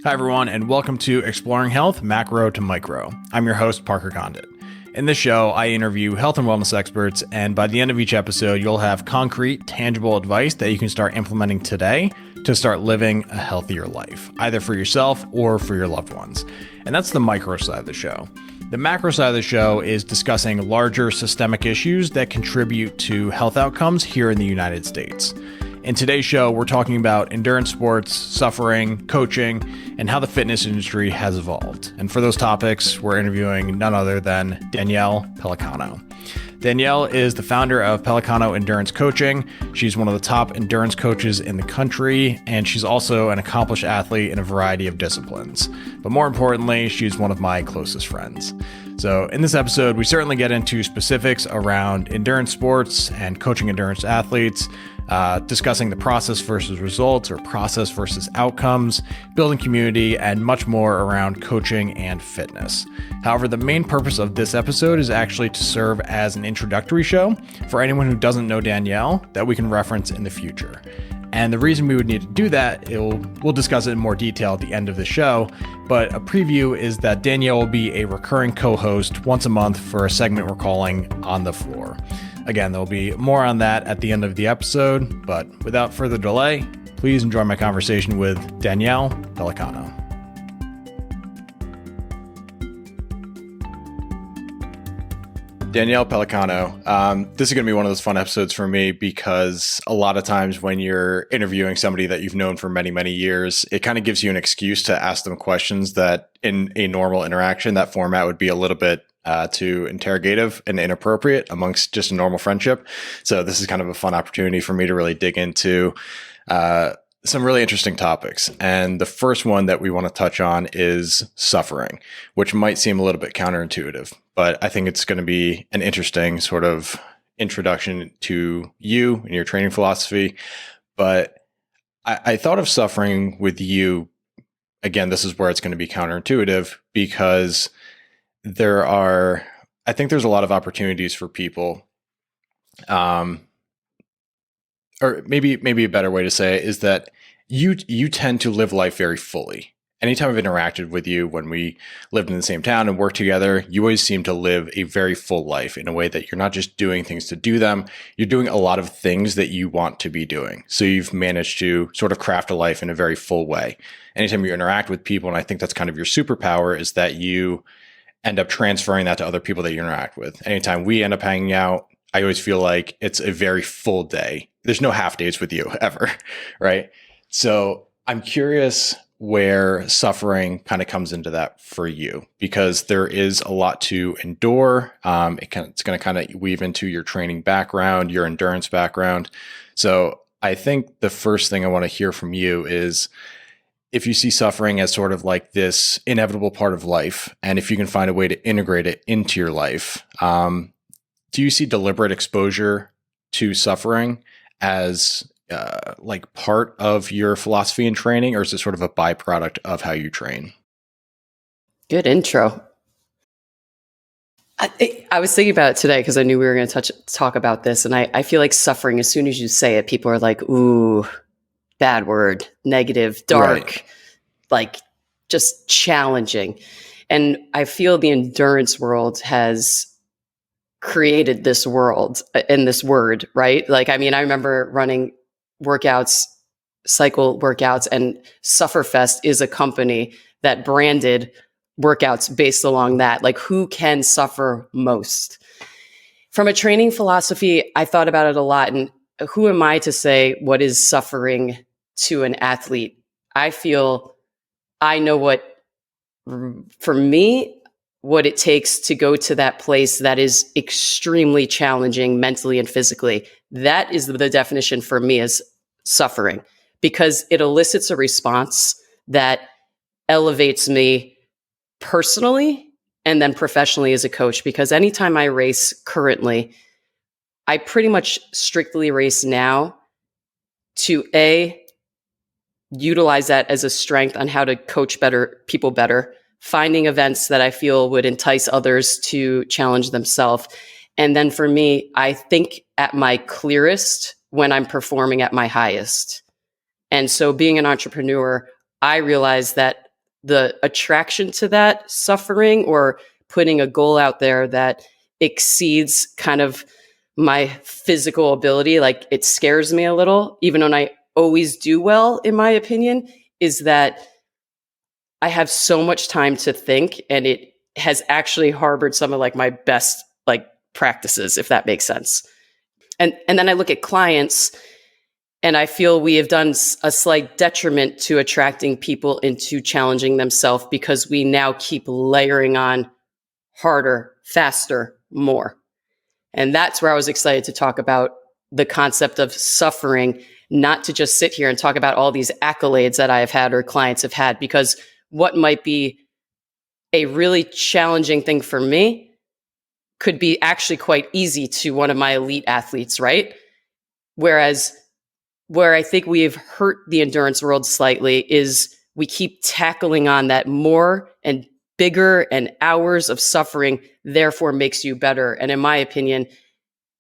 Hi, everyone, and welcome to Exploring Health, Macro to Micro. I'm your host, Parker Condit. In this show, I interview health and wellness experts, and by the end of each episode, you'll have concrete, tangible advice that you can start implementing today to start living a healthier life, either for yourself or for your loved ones. And that's the micro side of the show. The macro side of the show is discussing larger systemic issues that contribute to health outcomes here in the United States. In today's show, we're talking about endurance sports, suffering, coaching, and how the fitness industry has evolved. And for those topics, we're interviewing none other than Danielle Pellicano. Danielle is the founder of Pellicano Endurance Coaching. She's one of the top endurance coaches in the country, and she's also an accomplished athlete in a variety of disciplines. But more importantly, she's one of my closest friends. So in this episode, we certainly get into specifics around endurance sports and coaching endurance athletes, discussing the process versus results or process versus outcomes, building community, and much more around coaching and fitness. However, the main purpose of this episode is actually to serve as an introductory show for anyone who doesn't know Danielle that we can reference in the future. And the reason we would need to do that, we'll discuss it in more detail at the end of the show, but a preview is that Danielle will be a recurring co-host once a month for a segment we're calling On the Floor. Again, there'll be more on that at the end of the episode, but without further delay, please enjoy my conversation with Danielle Pellicano. Danielle Pellicano, this is going to be one of those fun episodes for me because a lot of times when you're interviewing somebody that you've known for many, many years, it kind of gives you an excuse to ask them questions that in a normal interaction, that format would be a little bit too interrogative and inappropriate amongst just a normal friendship. So this is kind of a fun opportunity for me to really dig into some really interesting topics. And the first one that we want to touch on is suffering, which might seem a little bit counterintuitive, but I think it's going to be an interesting sort of introduction to you and your training philosophy. But I thought of suffering with you. Again, this is where it's going to be counterintuitive because I think there's a lot of opportunities for people, or maybe a better way to say it is that you tend to live life very fully. Anytime I've interacted with you when we lived in the same town and worked together, you always seem to live a very full life in a way that you're not just doing things to do them, you're doing a lot of things that you want to be doing. So you've managed to sort of craft a life in a very full way. Anytime you interact with people, and I think that's kind of your superpower, is that you end up transferring that to other people that you interact with. Anytime we end up hanging out, I always feel like it's a very full day. There's no half days with you ever, right? So I'm curious where suffering kind of comes into that for you, because there is a lot to endure. It's going to kind of weave into your training background, your endurance background. So I think the first thing I want to hear from you is if you see suffering as sort of like this inevitable part of life, and if you can find a way to integrate it into your life, do you see deliberate exposure to suffering as like part of your philosophy and training, or is it sort of a byproduct of how you train? Good intro. I was thinking about it today because I knew we were going to talk about this, and I feel like suffering, as soon as you say it, people are like, ooh, bad word, negative, dark, right, like just challenging. And I feel the endurance world has created this world in this word, right? Like, I mean, I remember running workouts, cycle workouts, and Sufferfest is a company that branded workouts based along that, like who can suffer most. From a training philosophy, I thought about it a lot. And who am I to say what is suffering to an athlete? I feel I know what, for me, what it takes to go to that place that is extremely challenging mentally and physically. That is the definition for me as suffering, because it elicits a response that elevates me personally and then professionally as a coach. Because anytime I race currently, I pretty much strictly race now to utilize that as a strength on how to coach people better, finding events that I feel would entice others to challenge themselves. And then for me, I think at my clearest when I'm performing at my highest. And so being an entrepreneur, I realized that the attraction to that suffering or putting a goal out there that exceeds kind of my physical ability, like it scares me a little, even when I always do well, in my opinion, is that I have so much time to think, and it has actually harbored some of like my best like practices, if that makes sense. And then I look at clients, and I feel we have done a slight detriment to attracting people into challenging themselves because we now keep layering on harder, faster, more. And that's where I was excited to talk about the concept of suffering, not to just sit here and talk about all these accolades that I have had or clients have had, because what might be a really challenging thing for me could be actually quite easy to one of my elite athletes, right? Whereas where I think we've hurt the endurance world slightly is we keep tackling on that more and bigger, and hours of suffering therefore makes you better. And in my opinion,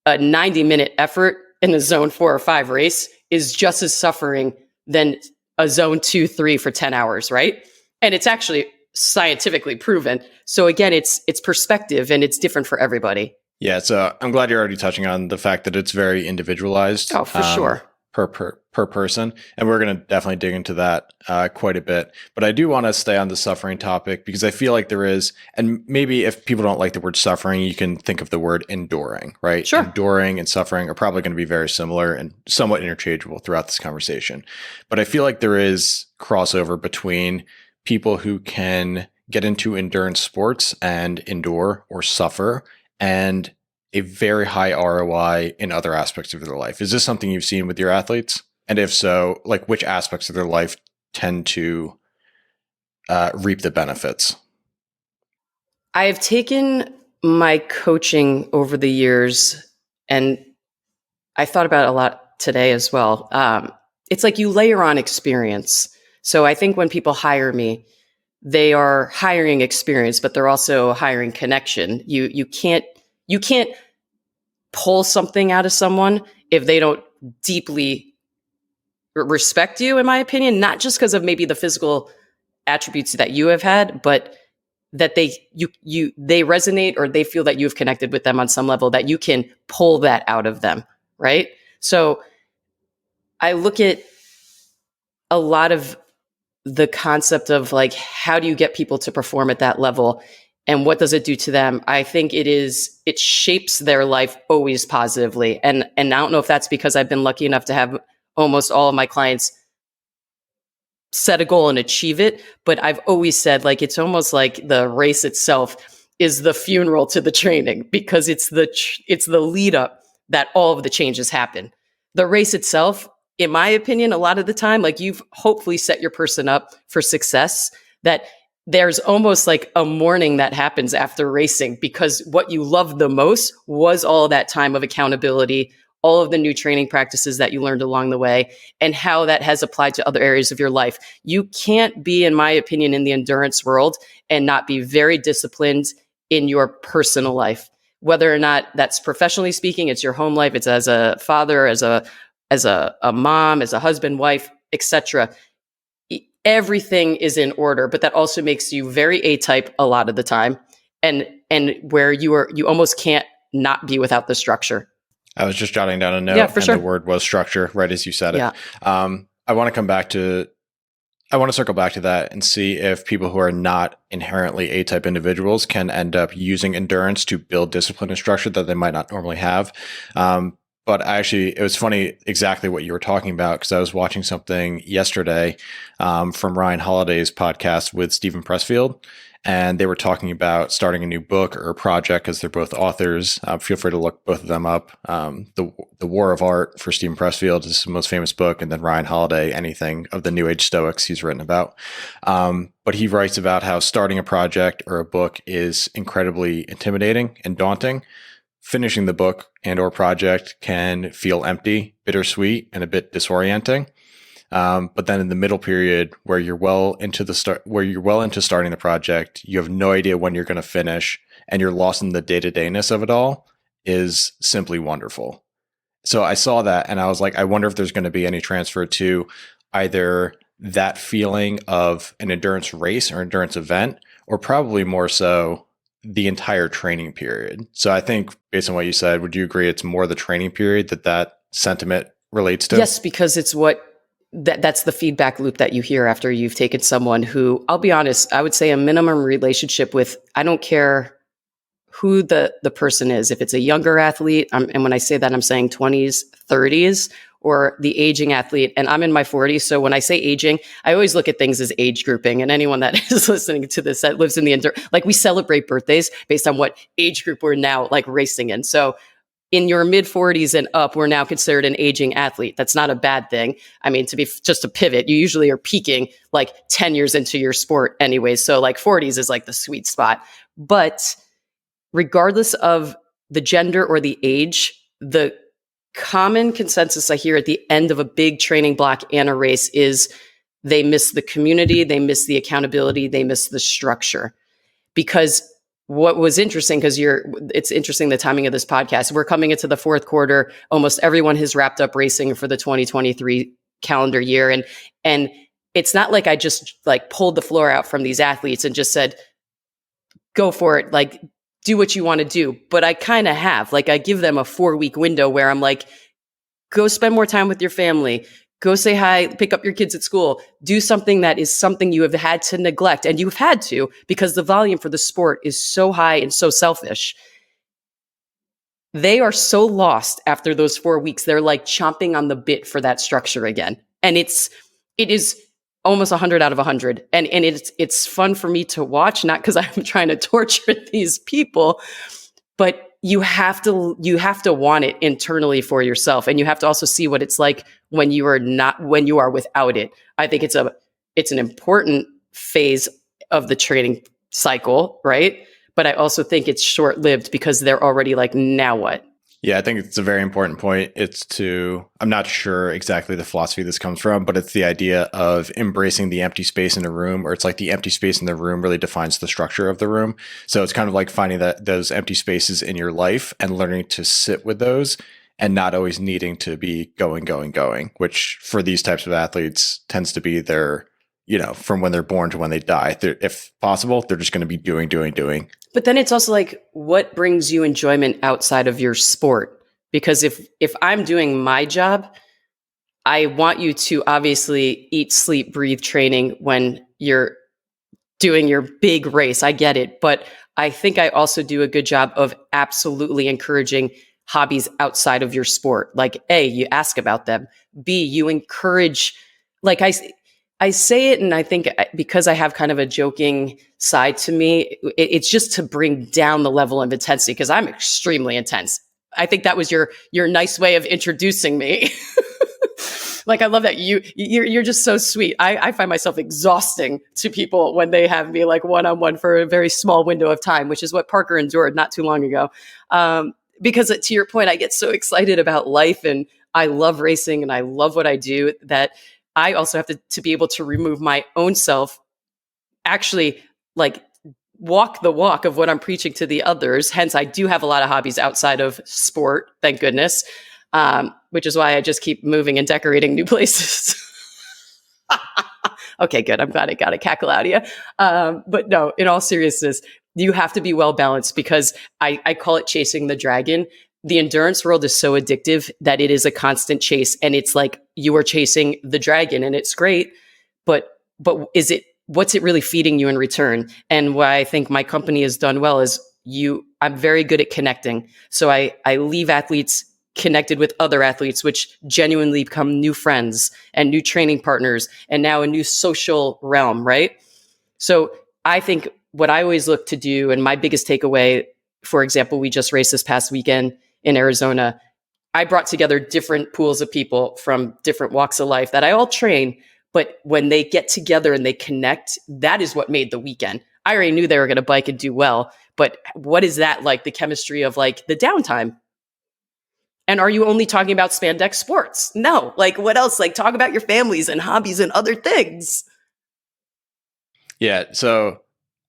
a 90-minute effort in a zone 4 or 5 race is just as suffering than a zone 2, 3 for 10 hours, right? And it's actually scientifically proven. So again, it's perspective, and it's different for everybody. Yeah, so I'm glad you're already touching on the fact that it's very individualized. Oh, for sure. Per person. And we're going to definitely dig into that quite a bit. But I do want to stay on the suffering topic because I feel like there is, and maybe if people don't like the word suffering, you can think of the word enduring, right? Sure. Enduring and suffering are probably going to be very similar and somewhat interchangeable throughout this conversation. But I feel like there is crossover between people who can get into endurance sports and endure or suffer, and a very high ROI in other aspects of their life. Is this something you've seen with your athletes? And if so, like which aspects of their life tend to reap the benefits? I have taken my coaching over the years, and I thought about it a lot today as well. It's like you layer on experience. So I think when people hire me, they are hiring experience, but they're also hiring connection. You can't pull something out of someone if they don't deeply respect you, in my opinion, not just because of maybe the physical attributes that you have had, but that they resonate, or they feel that you've connected with them on some level, that you can pull that out of them, right? So I look at a lot of the concept of like, how do you get people to perform at that level? And what does it do to them? I think it shapes their life always positively. And I don't know if that's because I've been lucky enough to have almost all of my clients set a goal and achieve it. But I've always said, like, it's almost like the race itself is the funeral to the training, because it's the lead up that all of the changes happen. The race itself, in my opinion, a lot of the time, like, you've hopefully set your person up for success, that there's almost like a mourning that happens after racing, because what you loved the most was all that time of accountability, all of the new training practices that you learned along the way, and how that has applied to other areas of your life. You can't be, in my opinion, in the endurance world and not be very disciplined in your personal life, whether or not that's professionally speaking, it's your home life, it's as a father, as a mom, as a husband, wife, etc. Everything is in order, but that also makes you very A-type a lot of the time, and where you almost can't not be without the structure. I was just jotting down a note, yeah, for and sure. The word was structure, right as you said it. Yeah. I want to circle back to that and see if people who are not inherently A-type individuals can end up using endurance to build discipline and structure that they might not normally have. But it was funny exactly what you were talking about, because I was watching something yesterday from Ryan Holiday's podcast with Stephen Pressfield, and they were talking about starting a new book or a project, because they're both authors. Feel free to look both of them up. The War of Art for Stephen Pressfield is his most famous book, and then Ryan Holiday, anything of the New Age Stoics he's written about. But he writes about how starting a project or a book is incredibly intimidating and daunting. Finishing the book and or project can feel empty, bittersweet, and a bit disorienting. But then in the middle period, where you're well into starting the project, you have no idea when you're going to finish, and you're lost in the day-to-dayness of it all, is simply wonderful. So I saw that, and I was like, I wonder if there's going to be any transfer to either that feeling of an endurance race or endurance event, or probably more so the entire training period? So I think based on what you said, would you agree it's more the training period that sentiment relates to? Yes, because it's that's the feedback loop that you hear after you've taken someone who, I'll be honest, I would say a minimum relationship with, I don't care who the person is. If it's a younger athlete, and when I say that, I'm saying 20s, 30s, or the aging athlete. And I'm in my 40s. So when I say aging, I always look at things as age grouping. And anyone that is listening to this that lives in like we celebrate birthdays based on what age group we're now like racing in. So in your mid 40s and up, we're now considered an aging athlete. That's not a bad thing. I mean, just to pivot, you usually are peaking like 10 years into your sport anyway. So like 40s is like the sweet spot. But regardless of the gender or the age, the common consensus I hear at the end of a big training block and a race is they miss the community, they miss the accountability, they miss the structure. Because what was interesting, it's interesting the timing of this podcast. We're coming into the fourth quarter. Almost everyone has wrapped up racing for the 2023 calendar year. And it's not like I just like pulled the floor out from these athletes and just said, go for it. Like, do what you want to do. But I kind of have, like, I give them a 4-week window where I'm like, go spend more time with your family, go say hi, pick up your kids at school, do something that is something you have had to neglect. And you've had to, because the volume for the sport is so high and so selfish. They are so lost after those 4 weeks. They're like chomping on the bit for that structure again. And it is almost 100 out of 100. And it's fun for me to watch, not because I'm trying to torture these people, but you have to want it internally for yourself. And you have to also see what it's like when you are without it. I think it's an important phase of the training cycle, right? But I also think it's short-lived because they're already like, now what? Yeah, I think it's a very important point. I'm not sure exactly the philosophy this comes from, but it's the idea of embracing the empty space in a room, or it's like the empty space in the room really defines the structure of the room. So it's kind of like finding those empty spaces in your life and learning to sit with those and not always needing to be going, which for these types of athletes tends to be their, from when they're born to when they die. If possible, they're just going to be doing. But then it's also like, what brings you enjoyment outside of your sport? Because if I'm doing my job, I want you to obviously eat, sleep, breathe training when you're doing your big race. I get it. But I think I also do a good job of absolutely encouraging hobbies outside of your sport. Like, A, you ask about them. B, you encourage, like I say it, and I think because I have kind of a joking side to me, it's just to bring down the level of intensity, because I'm extremely intense. I think that was your nice way of introducing me. Like, I love that you're just so sweet. I find myself exhausting to people when they have me like one-on-one for a very small window of time, which is what Parker endured not too long ago. Because to your point, I get so excited about life, and I love racing and I love what I do, that I also have to be able to remove my own self, actually like walk the walk of what I'm preaching to the others. Hence, I do have a lot of hobbies outside of sport, thank goodness, which is why I just keep moving and decorating new places. Okay, good. I'm glad I got a cackle out of you. But no, in all seriousness, you have to be well balanced, because I call it chasing the dragon. The endurance world is so addictive that it is a constant chase, and it's like you are chasing the dragon, and it's great, but what's it really feeding you in return? And what I think my company has done well is I'm very good at connecting. So I leave athletes connected with other athletes, which genuinely become new friends and new training partners, and now a new social realm, right? So I think what I always look to do, and my biggest takeaway, for example, we just raced this past weekend in Arizona. I brought together different pools of people from different walks of life that I all train, but when they get together and they connect, that is what made the weekend. I already knew they were going to bike and do well, but what is that like, the chemistry of like the downtime? And are you only talking about spandex sports? No, like what else? Like talk about your families and hobbies and other things. Yeah. So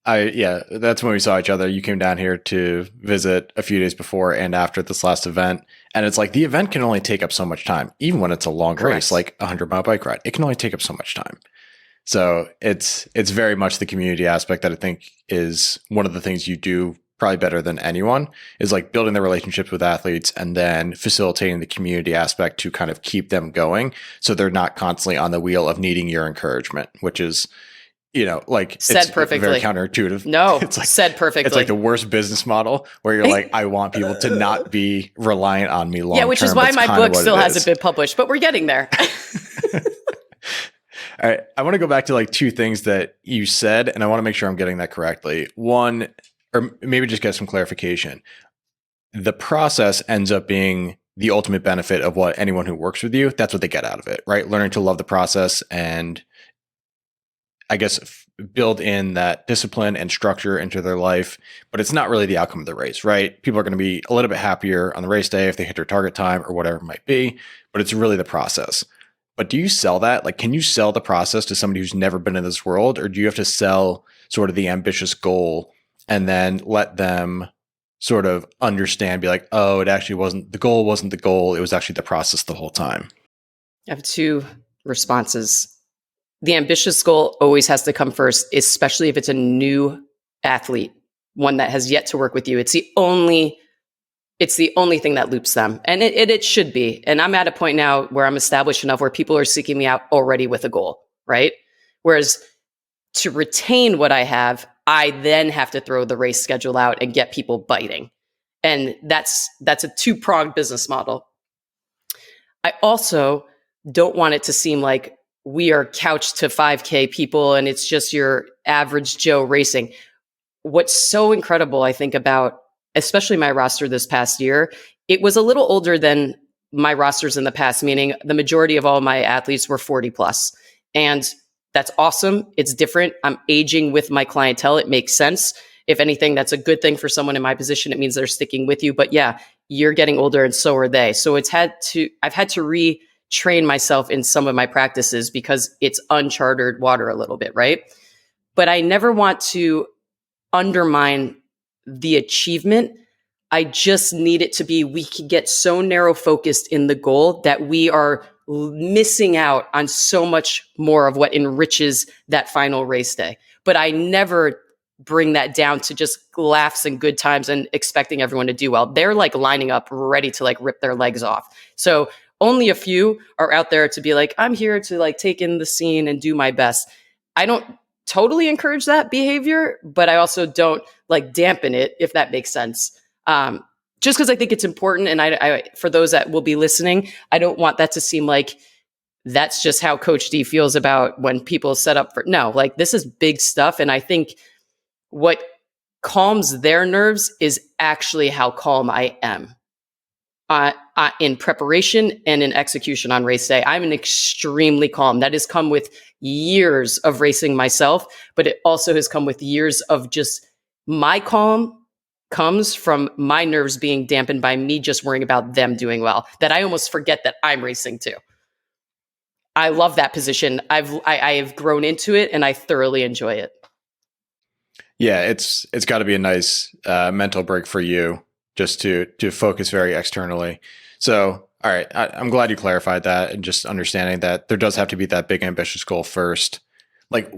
that's when we saw each other. You came down here to visit a few days before and after this last event. And it's like the event can only take up so much time, even when it's a long race, like a 100-mile bike ride. It can only take up so much time. So it's very much the community aspect that I think is one of the things you do probably better than anyone, is like building the relationships with athletes and then facilitating the community aspect to kind of keep them going. So they're not constantly on the wheel of needing your encouragement, which is, like Said it's perfectly. very counterintuitive. No, it's like, said perfectly. It's like the worst business model where you're like, I want people to not be reliant on me long term. Yeah, which is why my book still hasn't been published, but we're getting there. All right. I want to go back to like two things that you said, and I want to make sure I'm getting that correctly. One, or maybe just get some clarification. The process ends up being the ultimate benefit of what anyone who works with you, that's what they get out of it, right? Learning to love the process and I guess build in that discipline and structure into their life, but it's not really the outcome of the race, right? People are going to be a little bit happier on the race day if they hit their target time or whatever it might be, but it's really the process. But do you sell that? Like, can you sell the process to somebody who's never been in this world, or do you have to sell sort of the ambitious goal and then let them sort of understand, be like, oh, it actually wasn't the goal, it was actually the process the whole time? I have two responses. The ambitious goal always has to come first, especially if it's a new athlete, one that has yet to work with you. It's the only thing that loops them. And it should be. And I'm at a point now where I'm established enough where people are seeking me out already with a goal, right? Whereas to retain what I have, I then have to throw the race schedule out and get people biting. And that's a two-pronged business model. I also don't want it to seem like we are couched to 5K people and it's just your average Joe racing. What's so incredible, I think, about especially my roster this past year, it was a little older than my rosters in the past, meaning the majority of all my athletes were 40 plus. And that's awesome. It's different. I'm aging with my clientele. It makes sense. If anything, that's a good thing for someone in my position. It means they're sticking with you. But yeah, you're getting older and so are they. So I've had to retrain myself in some of my practices because it's uncharted water a little bit, right? But I never want to undermine the achievement. I just need it to be, we can get so narrow focused in the goal that we are missing out on so much more of what enriches that final race day. But I never bring that down to just laughs and good times and expecting everyone to do well. They're like lining up ready to like rip their legs off. So only a few are out there to be like, I'm here to like take in the scene and do my best. I don't totally encourage that behavior, but I also don't like dampen it, if that makes sense. Just because I think it's important. And I, for those that will be listening, I don't want that to seem like that's just how Coach D feels about when people set up for, no, like this is big stuff. And I think what calms their nerves is actually how calm I am in preparation and in execution on race day. I'm an extremely calm. That has come with years of racing myself, but it also has come with years of just my calm comes from my nerves being dampened by me just worrying about them doing well, that I almost forget that I'm racing too. I love that position. I have grown into it and I thoroughly enjoy it. Yeah, it's got to be a nice mental break for you just to focus very externally. So, all right, I'm glad you clarified that and just understanding that there does have to be that big ambitious goal first. Like,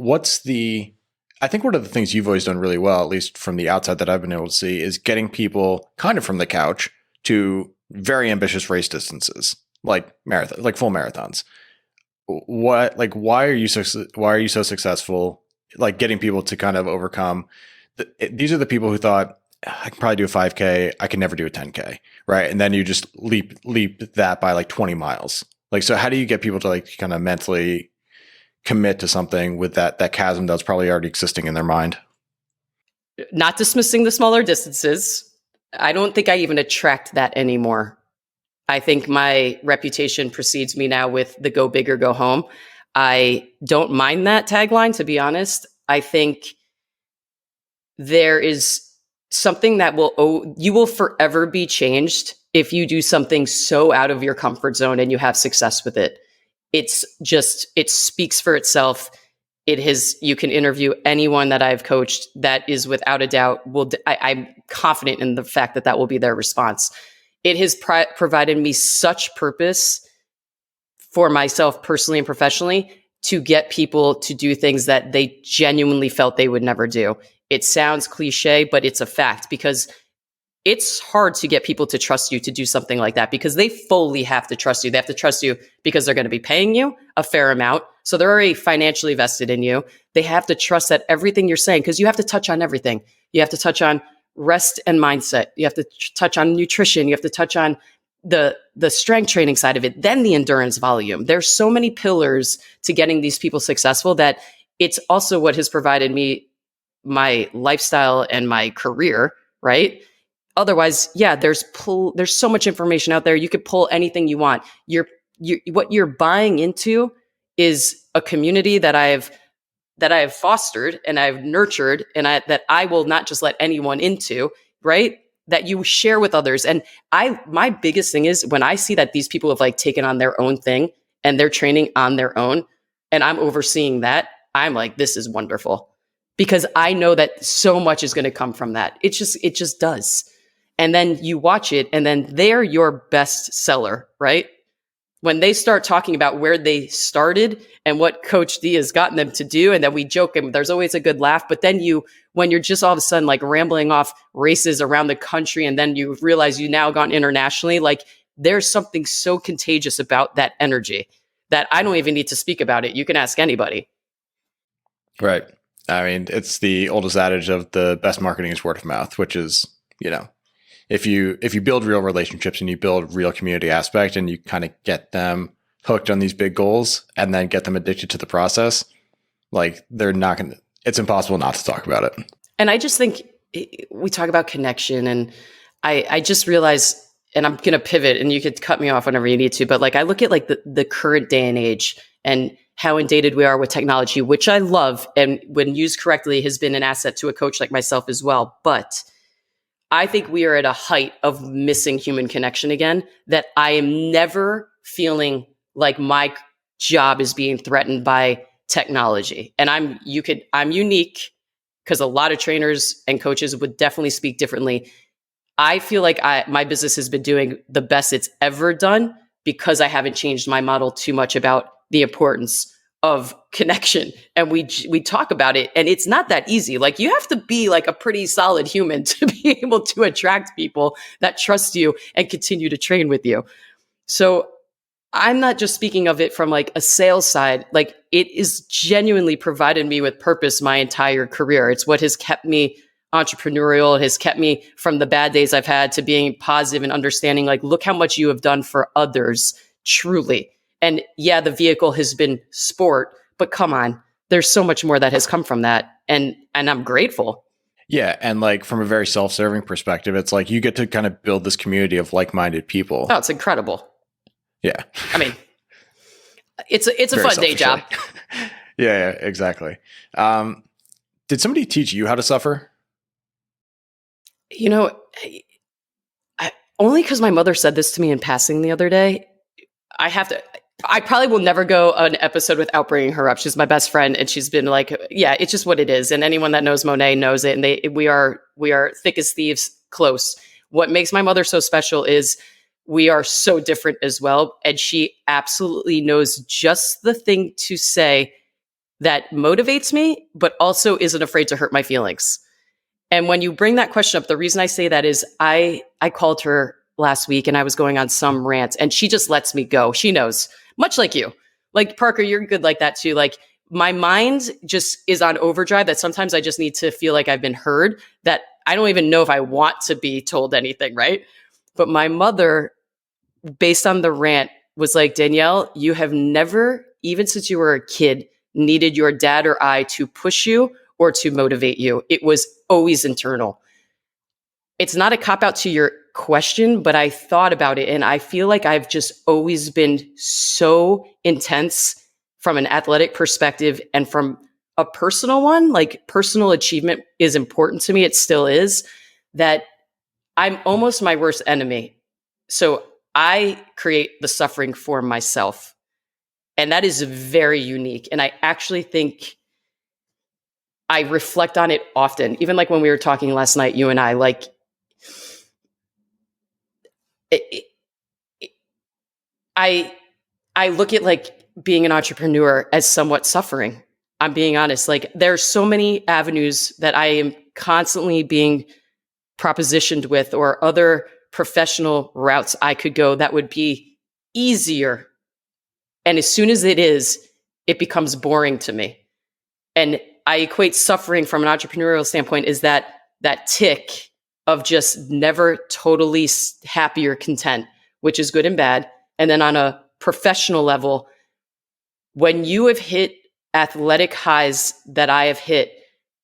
I think one of the things you've always done really well, at least from the outside that I've been able to see, is getting people kind of from the couch to very ambitious race distances, like marathon, like full marathons. Why are you so successful? Like getting people to kind of overcome. These are the people who thought, I can probably do a 5K. I can never do a 10K, right? And then you just leap that by like 20 miles. Like, so how do you get people to like kind of mentally commit to something with that chasm that's probably already existing in their mind? Not dismissing the smaller distances. I don't think I even attract that anymore. I think my reputation precedes me now with the go big or go home. I don't mind that tagline, to be honest. I think there is something that you will forever be changed if you do something so out of your comfort zone and you have success with it. It speaks for itself. You can interview anyone that I've coached that is without a doubt, I'm confident in the fact that will be their response. It has provided me such purpose for myself personally and professionally to get people to do things that they genuinely felt they would never do. It sounds cliche, but it's a fact, because it's hard to get people to trust you to do something like that, because they fully have to trust you. They have to trust you because they're going to be paying you a fair amount. So they're already financially vested in you. They have to trust that everything you're saying, because you have to touch on everything. You have to touch on rest and mindset. You have to touch on nutrition. You have to touch on the strength training side of it, then the endurance volume. There's so many pillars to getting these people successful that it's also what has provided me my lifestyle and my career, right? Otherwise, yeah, there's so much information out there. You could pull anything you want. What you're buying into is a community that I have fostered and I've nurtured, and that I will not just let anyone into, right? That you share with others. And my biggest thing is when I see that these people have like taken on their own thing and they're training on their own, and I'm overseeing that, I'm like, this is wonderful, because I know that so much is going to come from that. It just does. And then you watch it, and then they're your best seller, right? When they start talking about where they started and what Coach D has gotten them to do, and then we joke, and there's always a good laugh. But then when you're just all of a sudden like rambling off races around the country, and then you realize you now gone internationally, like there's something so contagious about that energy that I don't even need to speak about it. You can ask anybody. Right. I mean, it's the oldest adage of the best marketing is word of mouth, which is, if you build real relationships and you build real community aspect and you kind of get them hooked on these big goals and then get them addicted to the process, like it's impossible not to talk about it. And I just think we talk about connection, and I just realized, and I'm going to pivot, and you could cut me off whenever you need to, but like I look at like the current day and age and how inundated we are with technology, which I love, and when used correctly has been an asset to a coach like myself as well. But I think we are at a height of missing human connection again, that I am never feeling like my job is being threatened by technology. And I'm unique, because a lot of trainers and coaches would definitely speak differently. I feel like my business has been doing the best it's ever done, because I haven't changed my model too much about the importance of connection. And we talk about it, and it's not that easy. Like you have to be like a pretty solid human to be able to attract people that trust you and continue to train with you. So I'm not just speaking of it from like a sales side. Like it is genuinely provided me with purpose my entire career. It's what has kept me entrepreneurial. It has kept me from the bad days I've had to being positive and understanding, like, look how much you have done for others, truly. And yeah, the vehicle has been sport, but come on, there's so much more that has come from that. And I'm grateful. Yeah. And like from a very self-serving perspective, it's like you get to kind of build this community of like-minded people. Oh, it's incredible. Yeah. I mean, it's a fun day job. Yeah, exactly. Did somebody teach you how to suffer? Only because my mother said this to me in passing the other day. I probably will never go an episode without bringing her up. She's my best friend, and she's been like, yeah, it's just what it is. And anyone that knows Monet knows it. And we are thick as thieves, close. What makes my mother so special is we are so different as well. And she absolutely knows just the thing to say that motivates me, but also isn't afraid to hurt my feelings. And when you bring that question up, the reason I say that is I called her last week and I was going on some rant, and she just lets me go. She knows, much like you. Like, Parker, you're good like that too. Like, my mind just is on overdrive, that sometimes I just need to feel like I've been heard, that I don't even know if I want to be told anything, right? But my mother, based on the rant, was like, Danielle, you have never, even since you were a kid, needed your dad or I to push you or to motivate you. It was always internal. It's not a cop-out to your question, but I thought about it, and I feel like I've just always been so intense from an athletic perspective and from a personal one. Like, personal achievement is important to me. It still is. That I'm almost my worst enemy. So I create the suffering for myself. And that is very unique. And I actually think I reflect on it often. Even like when we were talking last night, you and I, like, I look at, like, being an entrepreneur as somewhat suffering. I'm being honest. Like, there's so many avenues that I am constantly being propositioned with, or other professional routes I could go that would be easier. And as soon as it is, it becomes boring to me. And I equate suffering from an entrepreneurial standpoint is that tick of just never totally happy or content, which is good and bad. And then on a professional level, when you have hit athletic highs that I have hit,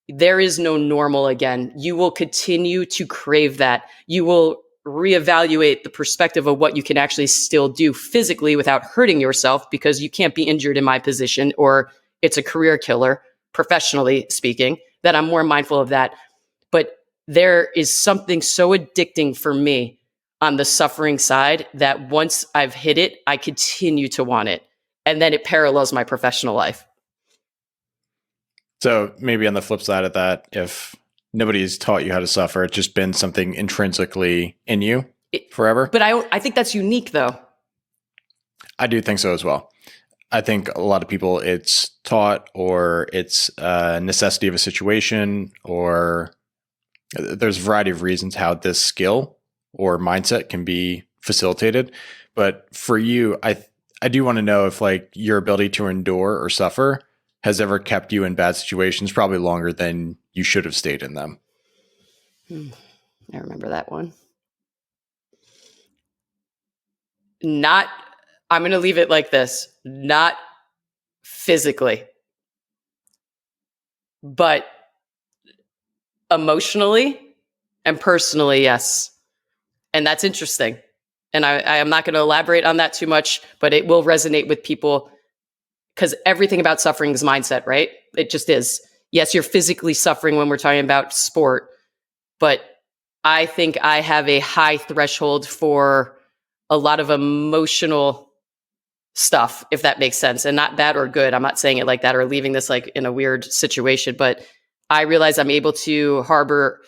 there is no normal again. You will continue to crave that. You will reevaluate the perspective of what you can actually still do physically without hurting yourself, because you can't be injured in my position, or it's a career killer, professionally speaking, that I'm more mindful of that. But there is something so addicting for me on the suffering side that once I've hit it, I continue to want it. And then it parallels my professional life. So maybe on the flip side of that, if nobody's taught you how to suffer, it's just been something intrinsically in you forever. But I think that's unique, though. I do think so as well. I think a lot of people, it's taught, or it's a necessity of a situation, or there's a variety of reasons how this skill or mindset can be facilitated. But for you, I do want to know if, like, your ability to endure or suffer has ever kept you in bad situations, probably longer than you should have stayed in them. I remember that one. I'm going to leave it like this. Not physically, but emotionally and personally, yes. And that's interesting. And I am not going to elaborate on that too much, but it will resonate with people, because everything about suffering is mindset, right? It just is. Yes, you're physically suffering when we're talking about sport, but I think I have a high threshold for a lot of emotional stuff, if that makes sense, and not bad or good. I'm not saying it like that or leaving this like in a weird situation, but I realize I'm able to harbor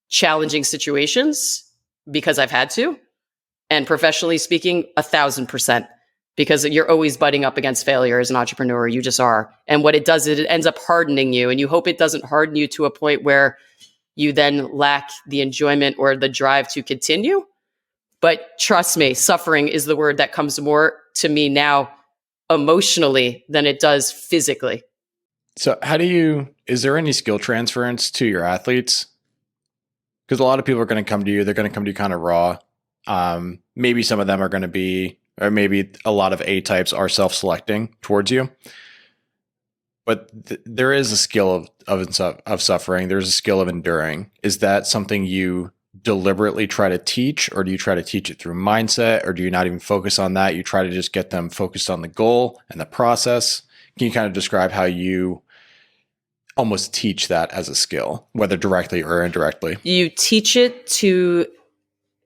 challenging situations because I've had to. And professionally speaking, 1,000%, because you're always butting up against failure as an entrepreneur. You just are. And what it does is it ends up hardening you, and you hope it doesn't harden you to a point where you then lack the enjoyment or the drive to continue. But trust me, suffering is the word that comes more to me now emotionally than it does physically. So is there any skill transference to your athletes? Because a lot of people are going to come to you, they're going to come to you kind of raw. Maybe some of them are going to be, or maybe a lot of A types are self-selecting towards you. But there is a skill of suffering. There's a skill of enduring. Is that something you deliberately try to teach, or do you try to teach it through mindset, or do you not even focus on that? You try to just get them focused on the goal and the process. Can you kind of describe how you almost teach that as a skill, whether directly or indirectly? You teach it to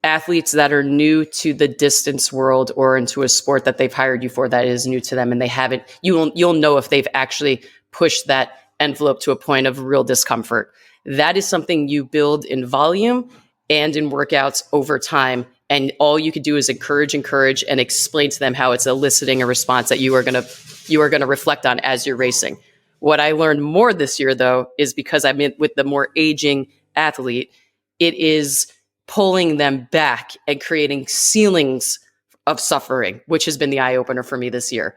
athletes that are new to the distance world or into a sport that they've hired you for that is new to them, and they haven't. You'll know if they've actually pushed that envelope to a point of real discomfort. That is something you build in volume and in workouts over time. And all you could do is encourage, and explain to them how it's eliciting a response that you are going to reflect on as you're racing. What I learned more this year, though, is because I'm in with the more aging athlete, it is pulling them back and creating ceilings of suffering, which has been the eye opener for me this year.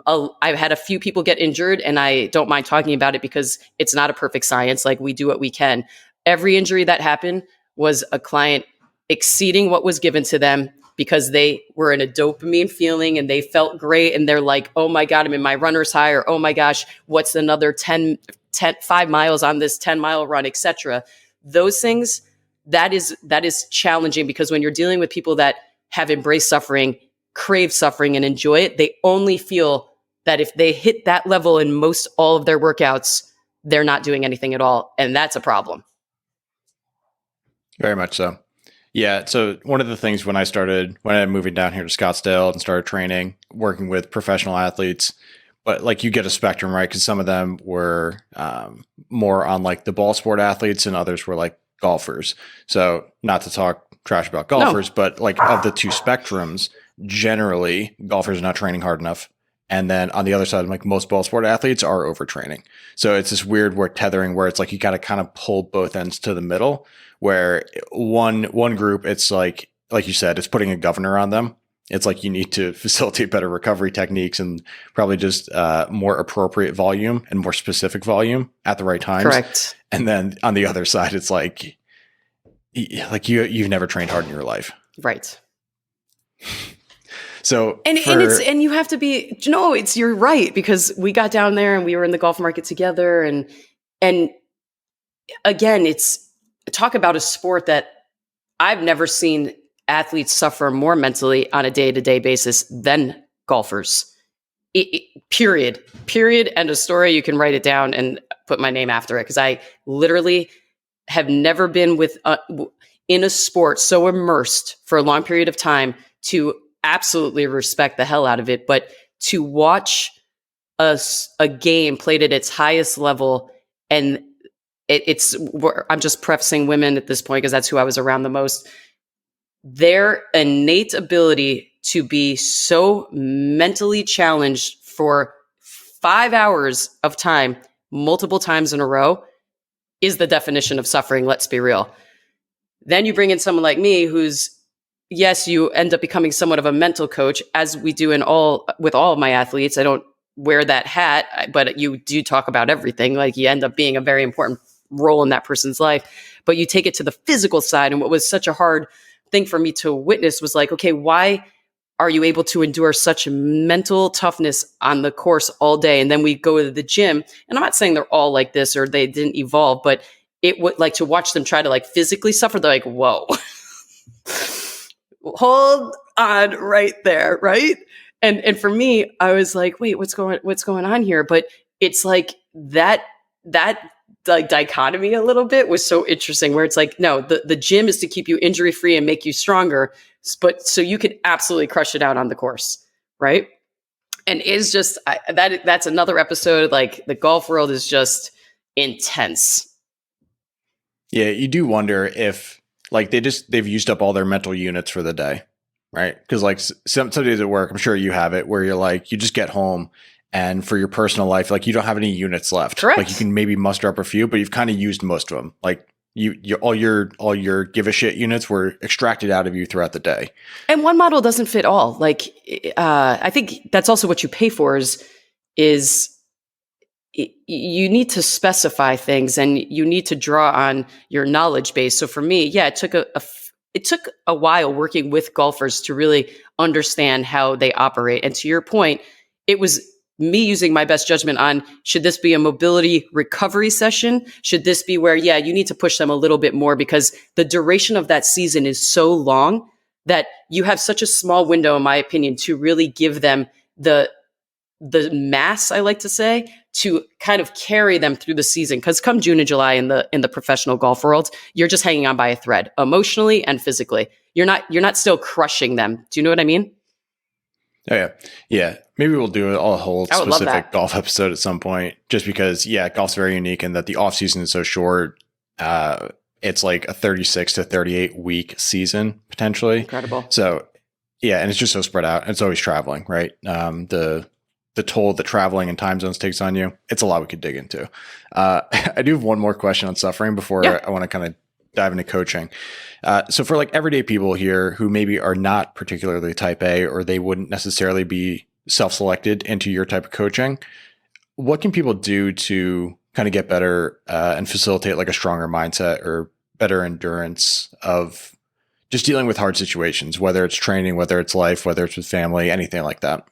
I've had a few people get injured, and I don't mind talking about it because it's not a perfect science. Like, we do what we can. Every injury that happened was a client exceeding what was given to them because they were in a dopamine feeling and they felt great. And they're like, oh my God, I'm in my runner's high, or oh my gosh, what's another 5 miles on this 10-mile run, etc. Those things, that is challenging, because when you're dealing with people that have embraced suffering, crave suffering, and enjoy it, they only feel that if they hit that level in most all of their workouts, they're not doing anything at all. And that's a problem. Very much so. Yeah. So one of the things when I'm moving down here to Scottsdale and started training, working with professional athletes, but like, you get a spectrum, right? Because some of them were more on like the ball sport athletes, and others were like golfers. So not to talk trash about golfers, but like, of the two spectrums, generally golfers are not training hard enough, And then on the other side, like most ball sport athletes are overtraining. So it's this weird word tethering where it's like you got to kind of pull both ends to the middle, where one group, it's like you said, it's putting a governor on them. It's like you need to facilitate better recovery techniques and probably just more appropriate volume and more specific volume at the right times. Correct. And then on the other side, it's like you've never trained hard in your life. Right. So and you have to be, you're right, because we got down there and we were in the golf market together, and again, it's talk about a sport that I've never seen athletes suffer more mentally on a day-to-day basis than golfers. Period. End of story. You can write it down and put my name after it, because I literally have never been in a sport so immersed for a long period of time to absolutely respect the hell out of it, but to watch a game played at its highest level, and I'm just prefacing women at this point because that's who I was around the most. Their innate ability to be so mentally challenged for 5 hours of time, multiple times in a row, is the definition of suffering. Let's be real. Then you bring in someone like me who's, yes, you end up becoming somewhat of a mental coach, as we do with all of my athletes. I don't wear that hat, but you do talk about everything. Like, you end up being a very important role in that person's life, but you take it to the physical side. And what was such a hard thing for me to witness was like, okay, why are you able to endure such mental toughness on the course all day? And then we go to the gym, and I'm not saying they're all like this or they didn't evolve, but it would, like, to watch them try to like physically suffer. They're like, whoa, hold on right there. Right. And for me, I was like, wait, what's going on here? But it's like that like dichotomy a little bit was so interesting, where it's like, no, the gym is to keep you injury free and make you stronger, but so you could absolutely crush it out on the course. Right. And it's just, that's another episode. Like, the golf world is just intense. Yeah. You do wonder if like they've used up all their mental units for the day. Right. Because like some days at work, I'm sure you have it, where you're like, you just get home and for your personal life, like, you don't have any units left. Correct. Like, you can maybe muster up a few, but you've kind of used most of them. Like, all your give a shit units were extracted out of you throughout the day. And one model doesn't fit all. Like, I think that's also what you pay for is you need to specify things, and you need to draw on your knowledge base. So for me, yeah, it took a while working with golfers to really understand how they operate. And to your point, it was me using my best judgment on, should this be a mobility recovery session? Should this be where, yeah, you need to push them a little bit more, because the duration of that season is so long that you have such a small window, in my opinion, to really give them the mass, I like to say, to kind of carry them through the season. Because come June and July in the professional golf world, you're just hanging on by a thread, emotionally and physically. You're not still crushing them. Do you know what I mean? Oh, yeah. Yeah. Maybe we'll do a whole specific golf episode at some point, just because, yeah, golf's very unique in that the off season is so short. It's like a 36 to 38 week season, potentially. Incredible. So, yeah. And it's just so spread out. And it's always traveling, right? The toll that traveling and time zones takes on you. It's a lot we could dig into. I do have one more question on suffering before I want to kind of dive into coaching. So for like everyday people here who maybe are not particularly type A, or they wouldn't necessarily be self-selected into your type of coaching, what can people do to kind of get better and facilitate like a stronger mindset or better endurance of just dealing with hard situations, whether it's training, whether it's life, whether it's with family, anything like that?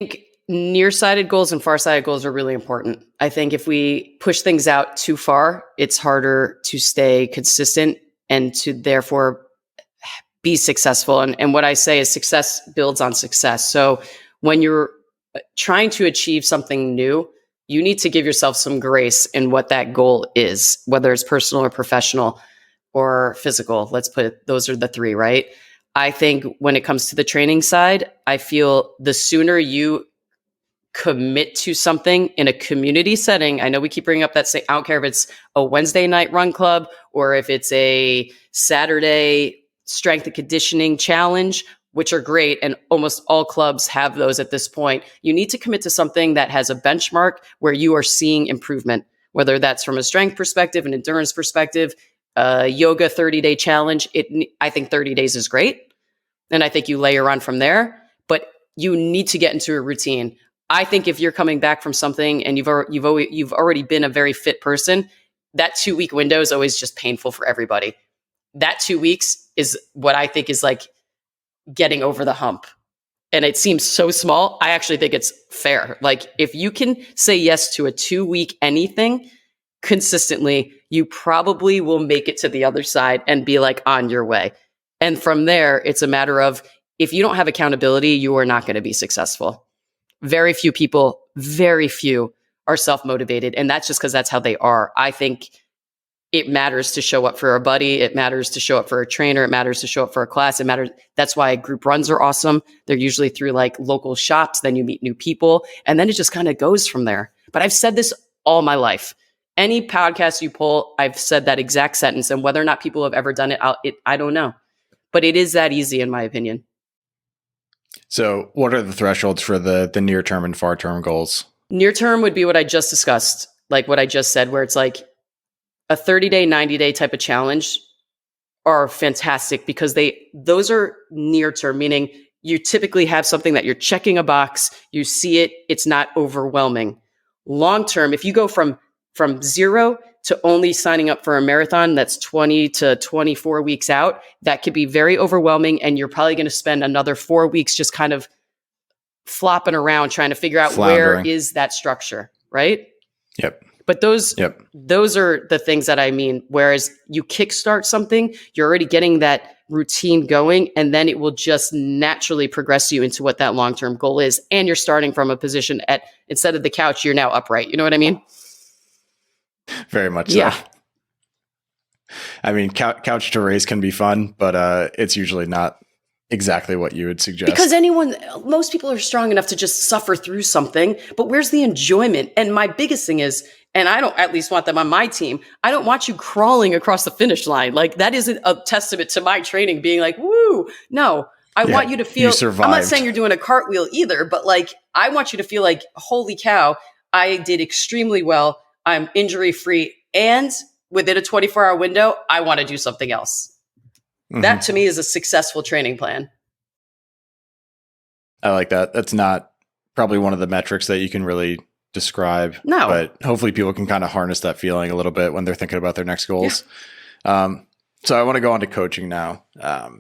I think nearsighted goals and farsighted goals are really important. I think if we push things out too far, it's harder to stay consistent and to therefore be successful. And what I say is success builds on success. So when you're trying to achieve something new, you need to give yourself some grace in what that goal is, whether it's personal or professional or physical. Let's put it, those are the three, right? I think when it comes to the training side, I feel the sooner you commit to something in a community setting. I know we keep bringing up that, I don't care if it's a Wednesday night run club or if it's a Saturday strength and conditioning challenge, which are great. And almost all clubs have those at this point. You need to commit to something that has a benchmark where you are seeing improvement, whether that's from a strength perspective, an endurance perspective, yoga 30-day challenge. I think 30 days is great. And I think you layer on from there, but you need to get into a routine. I think if you're coming back from something and you've already been a very fit person, that 2-week window is always just painful for everybody. That 2 weeks is what I think is like getting over the hump. And it seems so small. I actually think it's fair. Like if you can say yes to a 2-week anything consistently, you probably will make it to the other side and be like on your way. And from there, it's a matter of if you don't have accountability, you are not going to be successful. Very few people, very few are self-motivated. And that's just because that's how they are. I think it matters to show up for a buddy. It matters to show up for a trainer. It matters to show up for a class. It matters. That's why group runs are awesome. They're usually through like local shops. Then you meet new people. And then it just kind of goes from there. But I've said this all my life. Any podcast you pull, I've said that exact sentence. And whether or not people have ever done it, I don't know. But it is that easy in my opinion. So what are the thresholds for the near term and far term goals? Near term would be what I just discussed, like what I just said, where it's like a 30-day, 90-day type of challenge are fantastic because those are near term, meaning you typically have something that you're checking a box, you see it, it's not overwhelming. Long term, if you go from 0 to only signing up for a marathon that's 20 to 24 weeks out, that could be very overwhelming. And you're probably going to spend another 4 weeks just kind of flopping around trying to figure out where is that structure, right? Yep. But those are the things that I mean. Whereas you kickstart something, you're already getting that routine going, and then it will just naturally progress you into what that long-term goal is. And you're starting from a position instead of the couch, you're now upright. You know what I mean? Very much so. Yeah. I mean, couch to race can be fun, but it's usually not exactly what you would suggest. Because most people are strong enough to just suffer through something, but where's the enjoyment? And my biggest thing is, and I don't at least want them on my team, I don't want you crawling across the finish line. Like that isn't a testament to my training being like, woo. No, I want you to feel, I'm not saying you're doing a cartwheel either, but like, I want you to feel like, holy cow, I did extremely well. I'm injury free. And within a 24-hour window, I want to do something else. Mm-hmm. That to me is a successful training plan. I like that. That's not probably one of the metrics that you can really describe. No. But hopefully people can kind of harness that feeling a little bit when they're thinking about their next goals. Yeah. So I want to go on to coaching now.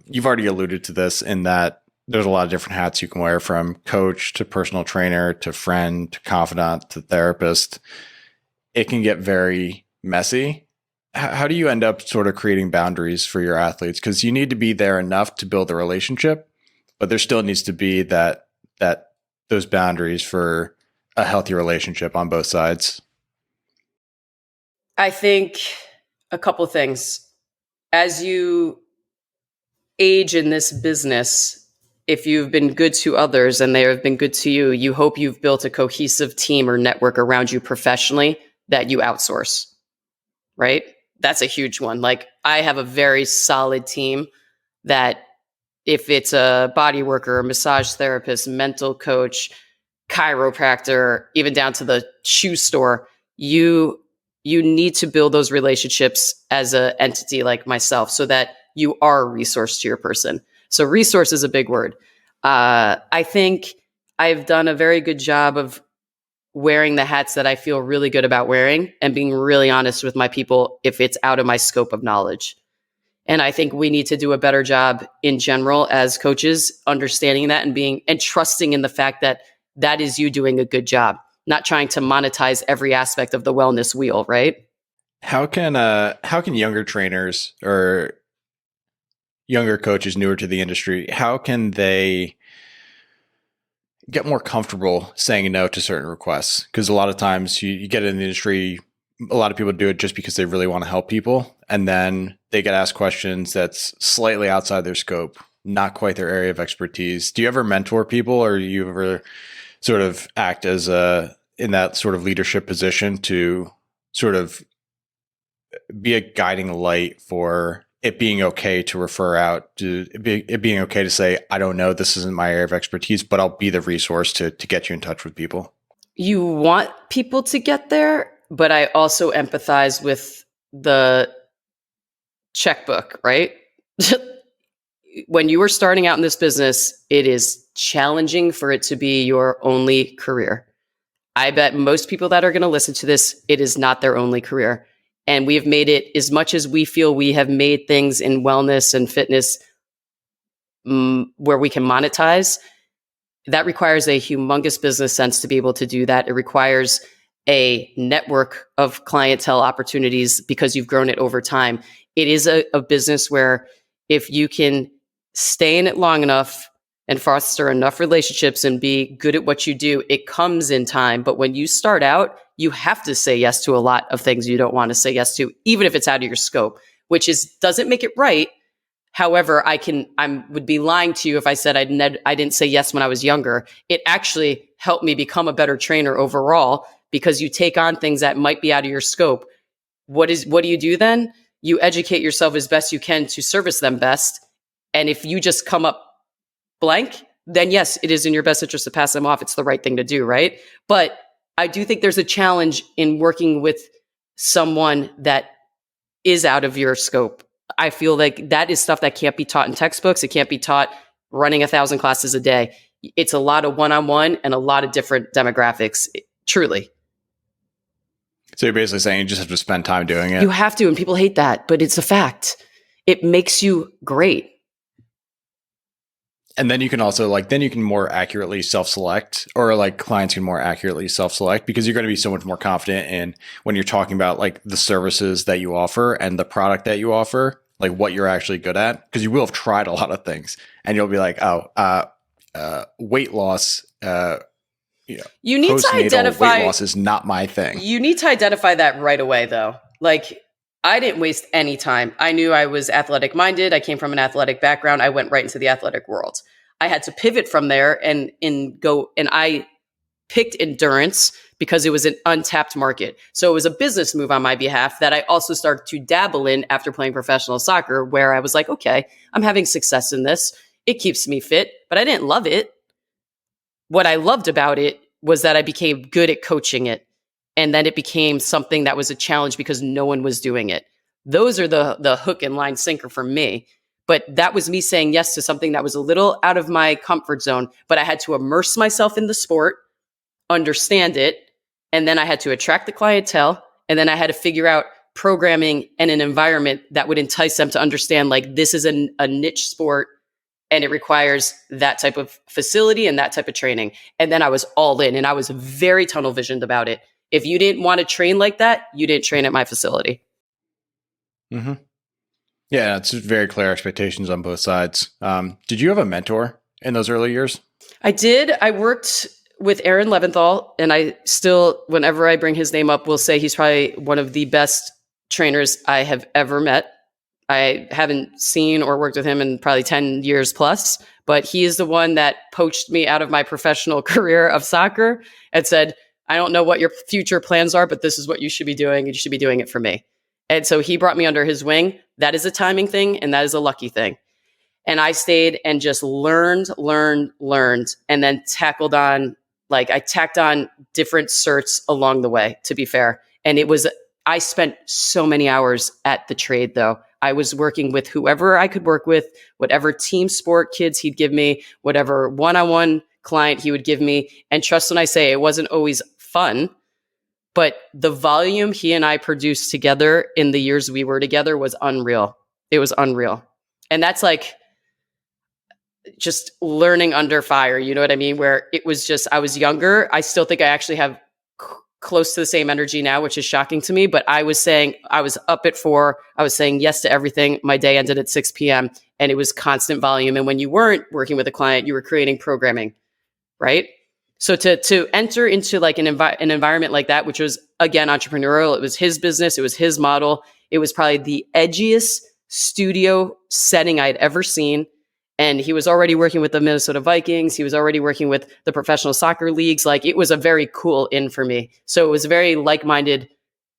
You've already alluded to this in that there's a lot of different hats you can wear, from coach to personal trainer to friend to confidant to therapist. It can get very messy. How do you end up sort of creating boundaries for your athletes? Because you need to be there enough to build a relationship, but there still needs to be those boundaries for a healthy relationship on both sides. I think a couple things. As you age in this business, if you've been good to others and they have been good to you, you hope you've built a cohesive team or network around you professionally that you outsource, right? That's a huge one. Like I have a very solid team that if it's a body worker, a massage therapist, mental coach, chiropractor, even down to the shoe store, you need to build those relationships as an entity like myself so that you are a resource to your person. So resource is a big word. I think I've done a very good job of wearing the hats that I feel really good about wearing and being really honest with my people if it's out of my scope of knowledge. And I think we need to do a better job in general as coaches, understanding that and trusting in the fact that that is you doing a good job, not trying to monetize every aspect of the wellness wheel, right? How can younger trainers or younger coaches newer to the industry, how can they get more comfortable saying no to certain requests? Because a lot of times you get in the industry, a lot of people do it just because they really want to help people. And then they get asked questions that's slightly outside their scope, not quite their area of expertise. Do you ever mentor people, or do you ever sort of act as in that sort of leadership position to sort of be a guiding light for it being okay to refer out, it being okay to say, I don't know, this isn't my area of expertise, but I'll be the resource to get you in touch with people. You want people to get there, but I also empathize with the checkbook, right? When you are starting out in this business, it is challenging for it to be your only career. I bet most people that are going to listen to this, it is not their only career. And we have made it, as much as we feel we have made things in wellness and fitness where we can monetize, that requires a humongous business sense to be able to do that. It requires a network of clientele opportunities because you've grown it over time. It is a business where if you can stay in it long enough and foster enough relationships and be good at what you do, it comes in time. But when you start out, you have to say yes to a lot of things you don't want to say yes to, even if it's out of your scope, which doesn't make it right. However, I would be lying to you if I said I didn't say yes when I was younger. It actually helped me become a better trainer overall because you take on things that might be out of your scope. What do you do then? You educate yourself as best you can to service them best. And if you just come up blank, then yes, it is in your best interest to pass them off. It's the right thing to do, right? But I do think there's a challenge in working with someone that is out of your scope. I feel like that is stuff that can't be taught in textbooks. It can't be taught running 1,000 classes a day. It's a lot of one-on-one and a lot of different demographics, truly. So you're basically saying you just have to spend time doing it. You have to, and people hate that, but it's a fact. It makes you great. And then you can also then you can more accurately self-select, or clients can more accurately self-select, because you're going to be so much more confident in when you're talking about the services that you offer and the product that you offer, what you're actually good at, because you will have tried a lot of things and you'll be like, weight loss, you need to identify weight loss is not my thing. You need to identify that right away, though. I didn't waste any time. I knew I was athletic minded. I came from an athletic background. I went right into the athletic world. I had to pivot from there and I picked endurance because it was an untapped market. So it was a business move on my behalf that I also started to dabble in after playing professional soccer, where I was like, okay, I'm having success in this. It keeps me fit, but I didn't love it. What I loved about it was that I became good at coaching it. And then it became something that was a challenge because no one was doing it. Those are the hook and line sinker for me. But that was me saying yes to something that was a little out of my comfort zone, but I had to immerse myself in the sport, understand it, and then I had to attract the clientele, and then I had to figure out programming and an environment that would entice them to understand this is a niche sport and it requires that type of facility and that type of training. And then I was all in, and I was very tunnel visioned about it. If you didn't want to train like that, you didn't train at my facility. Mm-hmm. Yeah, it's very clear expectations on both sides. Did you have a mentor in those early years? I did. I worked with Aaron Leventhal, and I still, whenever I bring his name up, will say he's probably one of the best trainers I have ever met. I haven't seen or worked with him in probably 10 years plus, but he is the one that poached me out of my professional career of soccer and said, I don't know what your future plans are, but this is what you should be doing, and you should be doing it for me. And so he brought me under his wing. That is a timing thing, and that is a lucky thing. And I stayed and just learned, and then tackled on, I tacked on different certs along the way, to be fair. And I spent so many hours at the trade, though. I was working with whoever I could work with, whatever team sport kids he'd give me, whatever one-on-one client he would give me. And trust when I say it wasn't always fun, but the volume he and I produced together in the years we were together was unreal. It was unreal. And that's just learning under fire. You know what I mean? Where it was just, I was younger. I still think I actually have close to the same energy now, which is shocking to me. But I was saying, I was up at 4. I was saying yes to everything. My day ended at 6 p.m. and it was constant volume. And when you weren't working with a client, you were creating programming, right? So to enter into an environment like that, which was, again, entrepreneurial, it was his business, it was his model. It was probably the edgiest studio setting I'd ever seen. And he was already working with the Minnesota Vikings. He was already working with the professional soccer leagues. It was a very cool in for me. So it was very like-minded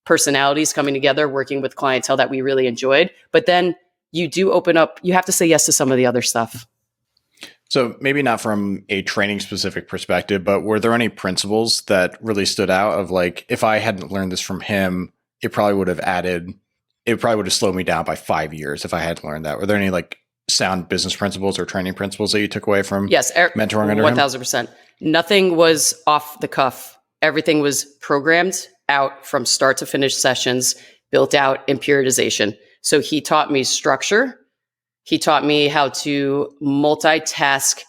personalities coming together, working with clientele that we really enjoyed. But then you do open up, you have to say yes to some of the other stuff. So maybe not from a training specific perspective, but were there any principles that really stood out of like, if I hadn't learned this from him, it probably would have slowed me down by 5 years if I hadn't learned that. Were there any like sound business principles or training principles that you took away from mentoring under him? 1000%. Nothing was off the cuff. Everything was programmed out from start to finish sessions, built out in periodization. So he taught me structure. He taught me how to multitask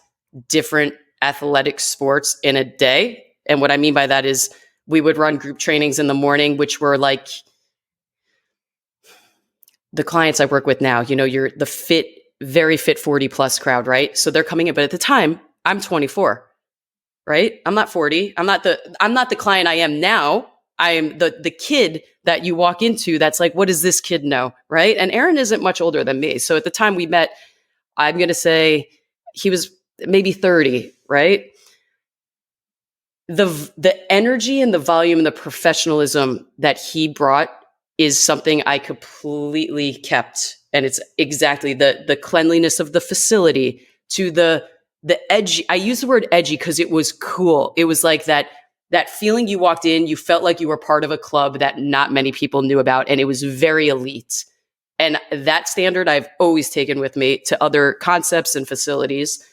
different athletic sports in a day. And what I mean by that is we would run group trainings in the morning, which were like the clients I work with now, you're the fit, very fit 40 plus crowd, right? So they're coming in, but at the time I'm 24, right? I'm not 40. I'm not the client I am now. I am the kid that you walk into that's like, what does this kid know, right? And Aaron isn't much older than me. So at the time we met, I'm going to say he was maybe 30, right? The energy and the volume and the professionalism that he brought is something I completely kept. And it's exactly the cleanliness of the facility to the edgy. I use the word edgy because it was cool. It was like that feeling you walked in, you felt like you were part of a club that not many people knew about, and it was very elite. And that standard I've always taken with me to other concepts and facilities.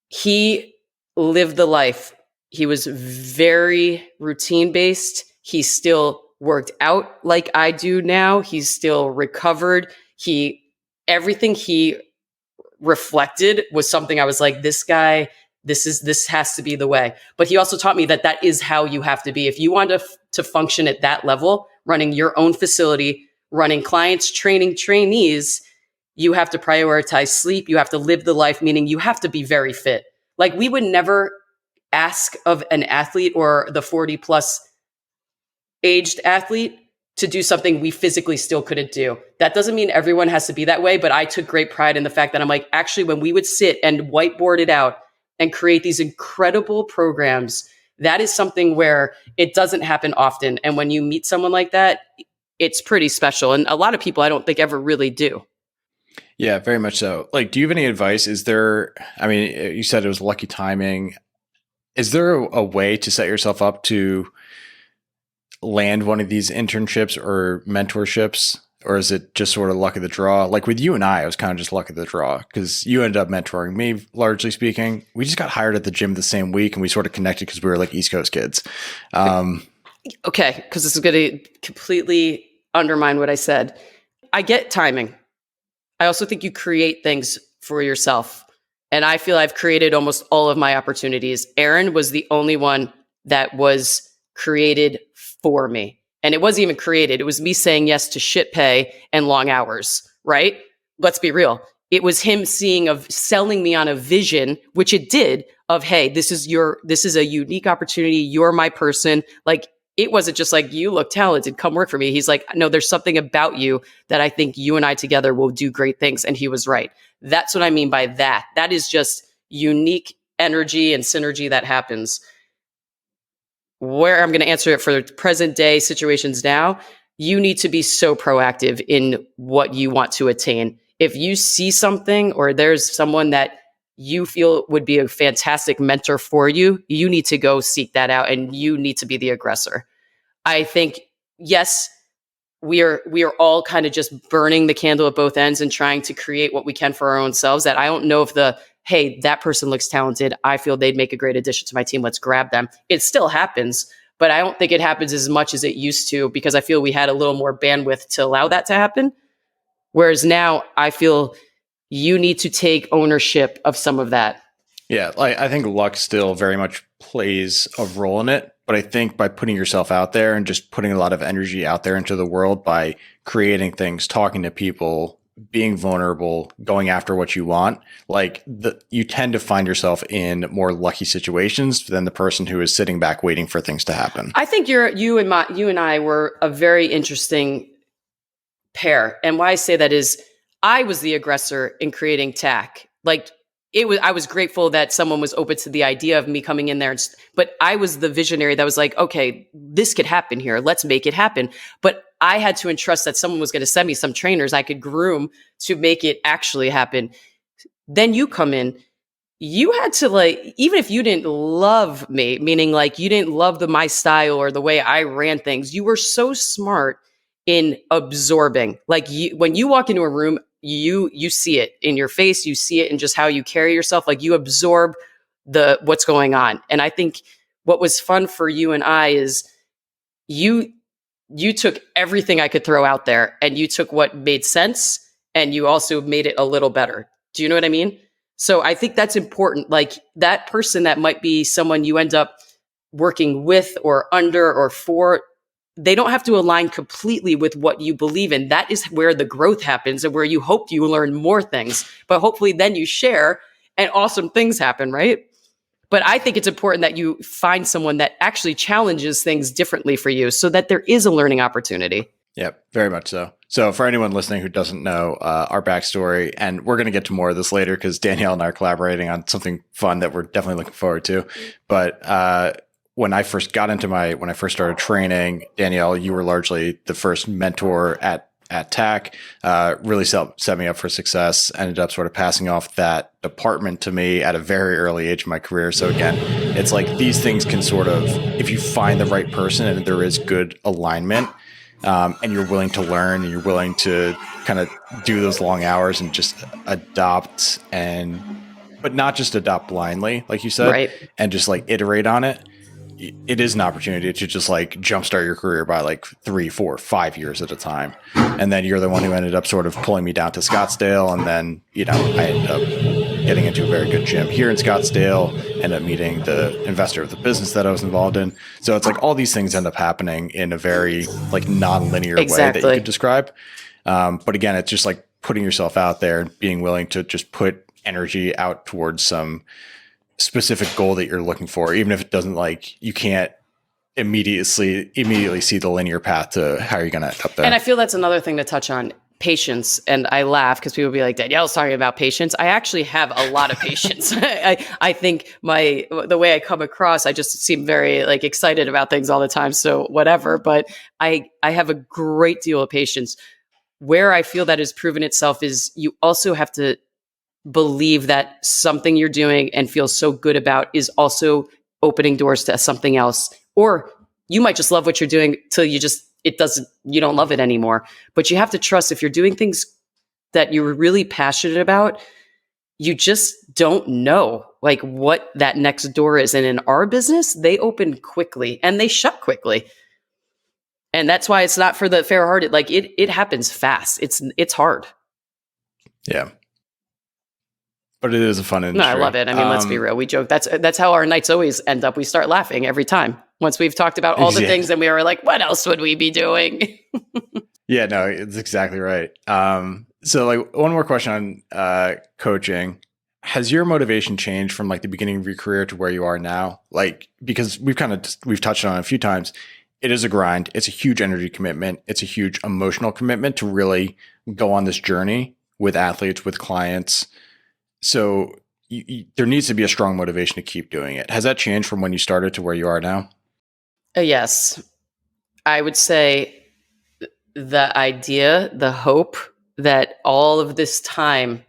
He lived the life. He was very routine based. He still worked out like I do now. He's still recovered. Everything he reflected was something I was like, this guy, this has to be the way. But he also taught me that is how you have to be. If you want to function at that level, running your own facility, running clients, training trainees, you have to prioritize sleep. You have to live the life, meaning you have to be very fit. Like we would never ask of an athlete or the 40 plus aged athlete to do something we physically still couldn't do. That doesn't mean everyone has to be that way, but I took great pride in the fact that I'm like, actually, when we would sit and whiteboard it out and create these incredible programs, that is something where it doesn't happen often. And when you meet someone like that, it's pretty special. And a lot of people I don't think ever really do. Yeah, very much so. Like, do you have any advice? You said it was lucky timing. Is there a way to set yourself up to land one of these internships or mentorships? Or is it just sort of luck of the draw? Like with you and I was kind of just luck of the draw because you ended up mentoring me, largely speaking. We just got hired at the gym the same week and we sort of connected because we were like East Coast kids. Okay, because this is going to completely undermine what I said. I get timing. I also think you create things for yourself. And I feel I've created almost all of my opportunities. Aaron was the only one that was created for me. And it wasn't even created. It was me saying yes to shit pay and long hours, right? Let's be real. It was him selling me on a vision, which it did, of, hey, this is a unique opportunity. You're my person. Like, it wasn't just like, you look talented, come work for me. He's like, no, there's something about you that I think you and I together will do great things. And he was right. That's what I mean by that. That is just unique energy and synergy that happens. Where I'm going to answer it for present day situations now, you need to be so proactive in what you want to attain. If you see something or there's someone that you feel would be a fantastic mentor for you, you need to go seek that out and you need to be the aggressor. I think, yes, we are all kind of just burning the candle at both ends and trying to create what we can for our own selves. That I don't know if hey, that person looks talented, I feel they'd make a great addition to my team, let's grab them. It still happens, but I don't think it happens as much as it used to because I feel we had a little more bandwidth to allow that to happen. Whereas now I feel you need to take ownership of some of that. Yeah, I think luck still very much plays a role in it. But I think by putting yourself out there and just putting a lot of energy out there into the world by creating things, talking to people, being vulnerable, going after what you want, you tend to find yourself in more lucky situations than the person who is sitting back waiting for things to happen. I think you and I were a very interesting pair. And why I say that is I was the aggressor in creating TAC. I was grateful that someone was open to the idea of me coming in there, but I was the visionary that was like, okay, this could happen here. Let's make it happen. But I had to entrust that someone was going to send me some trainers I could groom to make it actually happen. Then you come in, you had to like, even if you didn't love me, meaning like you didn't love my style or the way I ran things, you were so smart in absorbing. Like when you walk into a room, you see it in your face, you see it in just how you carry yourself. Like you absorb what's going on. And I think what was fun for you and I is you took everything I could throw out there and you took what made sense and you also made it a little better. Do you know what I mean? So I think that's important. Like that person that might be someone you end up working with or under or for, they don't have to align completely with what you believe in. That is where the growth happens and where you hope you learn more things, but hopefully then you share and awesome things happen, right? But I think it's important that you find someone that actually challenges things differently for you so that there is a learning opportunity. Yep, very much so. So for anyone listening who doesn't know our backstory, and we're going to get to more of this later because Danielle and I are collaborating on something fun that we're definitely looking forward to. But when I first started training, Danielle, you were largely the first mentor at TAC, really set me up for success, ended up sort of passing off that department to me at a very early age in my career. So again, it's like these things can sort of, if you find the right person and there is good alignment, and you're willing to learn and you're willing to kind of do those long hours and just adopt but not just adopt blindly, like you said, right, and just like iterate on it. It is an opportunity to just like jumpstart your career by like 3, 4, 5 years at a time. And then you're the one who ended up sort of pulling me down to Scottsdale. And then, I ended up getting into a very good gym here in Scottsdale, ended up meeting the investor of the business that I was involved in. So it's like all these things end up happening in a very like non-linear way that you could describe. But again, it's just like putting yourself out there and being willing to just put energy out towards some specific goal that you're looking for, even if it doesn't like, you can't immediately see the linear path to how you're going to end up there. And I feel that's another thing to touch on, patience. And I laugh because people be like, Danielle's talking about patience. I actually have a lot of patience. I think the way I come across, I just seem very like excited about things all the time. So whatever, but I have a great deal of patience. Where I feel that has proven itself is you also have to believe that something you're doing and feel so good about is also opening doors to something else. Or you might just love what you're doing till you don't love it anymore. But you have to trust if you're doing things that you're really passionate about, you just don't know like what that next door is. And in our business, they open quickly and they shut quickly. And that's why it's not for the fair-hearted. Like it happens fast. It's hard. Yeah. But it is a fun industry. No, I love it. I mean, let's be real. We joke. That's how our nights always end up. We start laughing every time. Once we've talked about all the things and we were like, what else would we be doing? Yeah, no, it's exactly right. So like one more question on coaching. Has your motivation changed from like the beginning of your career to where you are now? Like, because we've touched on it a few times. It is a grind. It's a huge energy commitment. It's a huge emotional commitment to really go on this journey with athletes, with clients. So there needs to be a strong motivation to keep doing it. Has that changed from when you started to where you are now? Yes. I would say the idea, the hope that all of this time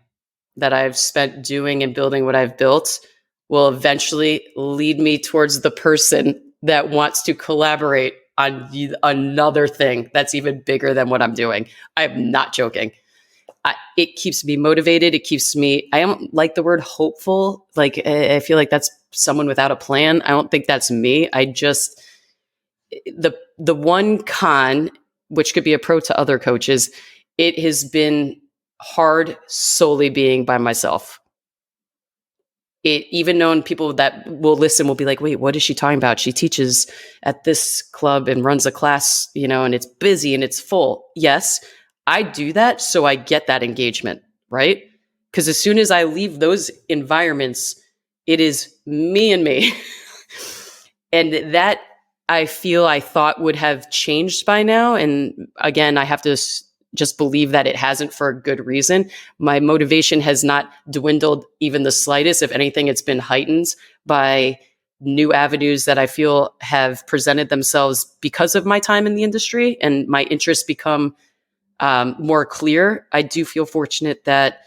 that I've spent doing and building what I've built will eventually lead me towards the person that wants to collaborate on another thing that's even bigger than what I'm doing. I'm not joking. It keeps me motivated. It keeps me, I don't like the word hopeful. Like, I feel like that's someone without a plan. I don't think that's me. I just, the one con, which could be a pro to other coaches, it has been hard solely being by myself. Even known people that will listen will be like, wait, what is she talking about? She teaches at this club and runs a class, and it's busy and it's full. Yes, I do that so I get that engagement, right? Because as soon as I leave those environments, it is me and me. And that I thought would have changed by now. And again, I have to just believe that it hasn't for a good reason. My motivation has not dwindled even the slightest. If anything, it's been heightened by new avenues that I feel have presented themselves because of my time in the industry and my interests become more clear. I do feel fortunate that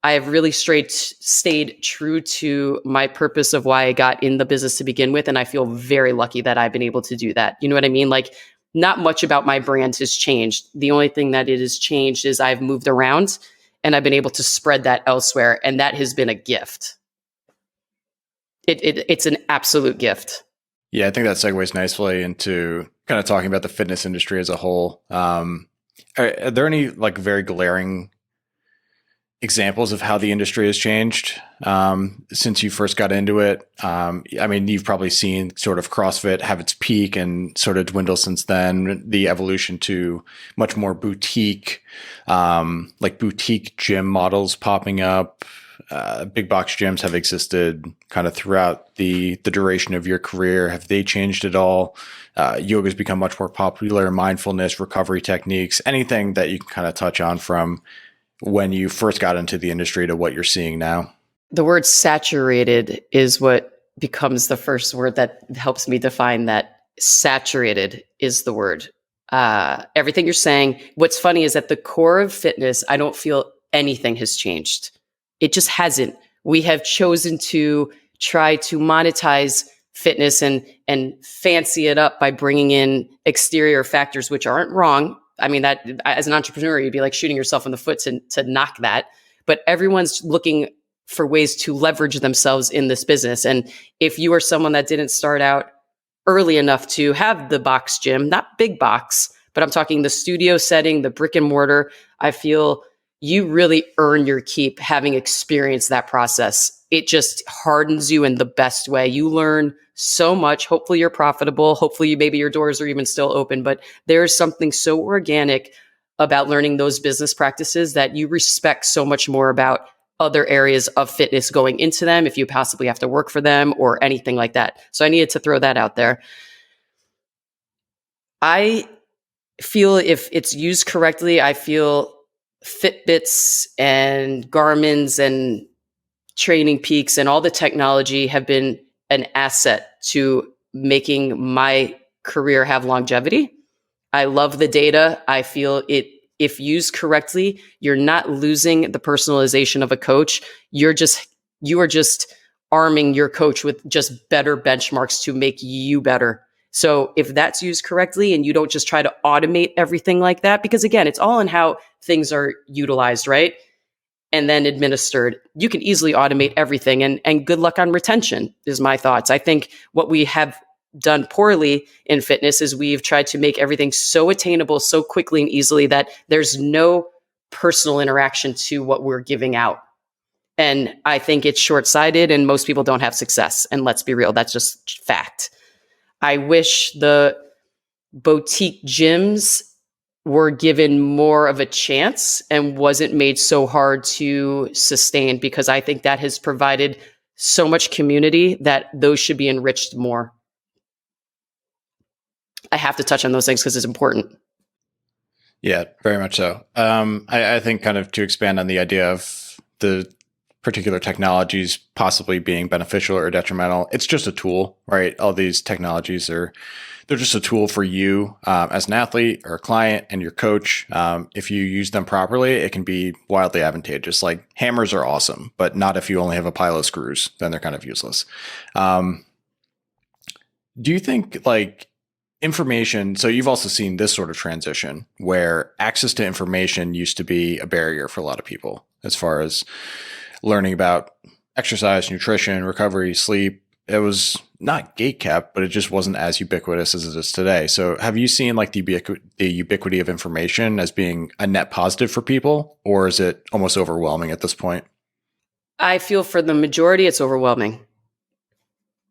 I have really stayed true to my purpose of why I got in the business to begin with. And I feel very lucky that I've been able to do that. You know what I mean? Like, not much about my brand has changed. The only thing that it has changed is I've moved around and I've been able to spread that elsewhere. And that has been a gift. It's an absolute gift. Yeah, I think that segues nicely into kind of talking about the fitness industry as a whole. Are there any like very glaring examples of how the industry has changed since you first got into it? I mean, you've probably seen sort of CrossFit have its peak and sort of dwindle since then, the evolution to much more boutique, like boutique gym models popping up. Big box gyms have existed kind of throughout the duration of your career. Have they changed at all? Yoga has become much more popular, mindfulness, recovery techniques, anything that you can kind of touch on from when you first got into the industry to what you're seeing now? The word saturated is what becomes the first word that helps me define that. Saturated is the word. Everything you're saying. What's funny is at the core of fitness, I don't feel anything has changed. It just hasn't. We have chosen to try to monetize fitness and fancy it up by bringing in exterior factors, which aren't wrong. I mean, that as an entrepreneur, you'd be like shooting yourself in the foot to knock that. But everyone's looking for ways to leverage themselves in this business. And if you are someone that didn't start out early enough to have the box gym, not big box, but I'm talking the studio setting, the brick and mortar, I feel you really earn your keep having experienced that process. It just hardens you in the best way. You learn so much. Hopefully you're profitable. Hopefully maybe your doors are even still open, but there's something so organic about learning those business practices that you respect so much more about other areas of fitness going into them if you possibly have to work for them or anything like that. So I needed to throw that out there. I feel if it's used correctly, I feel Fitbits and Garmin's and Training Peaks and all the technology have been an asset to making my career have longevity. I love the data. I feel it, if used correctly, you're not losing the personalization of a coach. You are just arming your coach with just better benchmarks to make you better. So if that's used correctly and you don't just try to automate everything like that, because again, it's all in how things are utilized, right? And then administered. You can easily automate everything, and good luck on retention is my thoughts. I think what we have done poorly in fitness is we've tried to make everything so attainable so quickly and easily that there's no personal interaction to what we're giving out. And I think it's short-sighted and most people don't have success. And let's be real, that's just fact. I wish the boutique gyms were given more of a chance and wasn't made so hard to sustain, because I think that has provided so much community that those should be enriched more. I have to touch on those things because it's important. Yeah, very much so. I think kind of to expand on the idea of the particular technologies possibly being beneficial or detrimental, it's just a tool, right? All these technologies they're just a tool for you as an athlete or a client and your coach. If you use them properly, it can be wildly advantageous. Like hammers are awesome, but not if you only have a pile of screws, then they're kind of useless. Do you think like information, so you've also seen this sort of transition where access to information used to be a barrier for a lot of people as far as learning about exercise, nutrition, recovery, sleep. It was not gatekept, but it just wasn't as ubiquitous as it is today. So have you seen like the ubiquity of information as being a net positive for people, or is it almost overwhelming at this point? I feel for the majority, it's overwhelming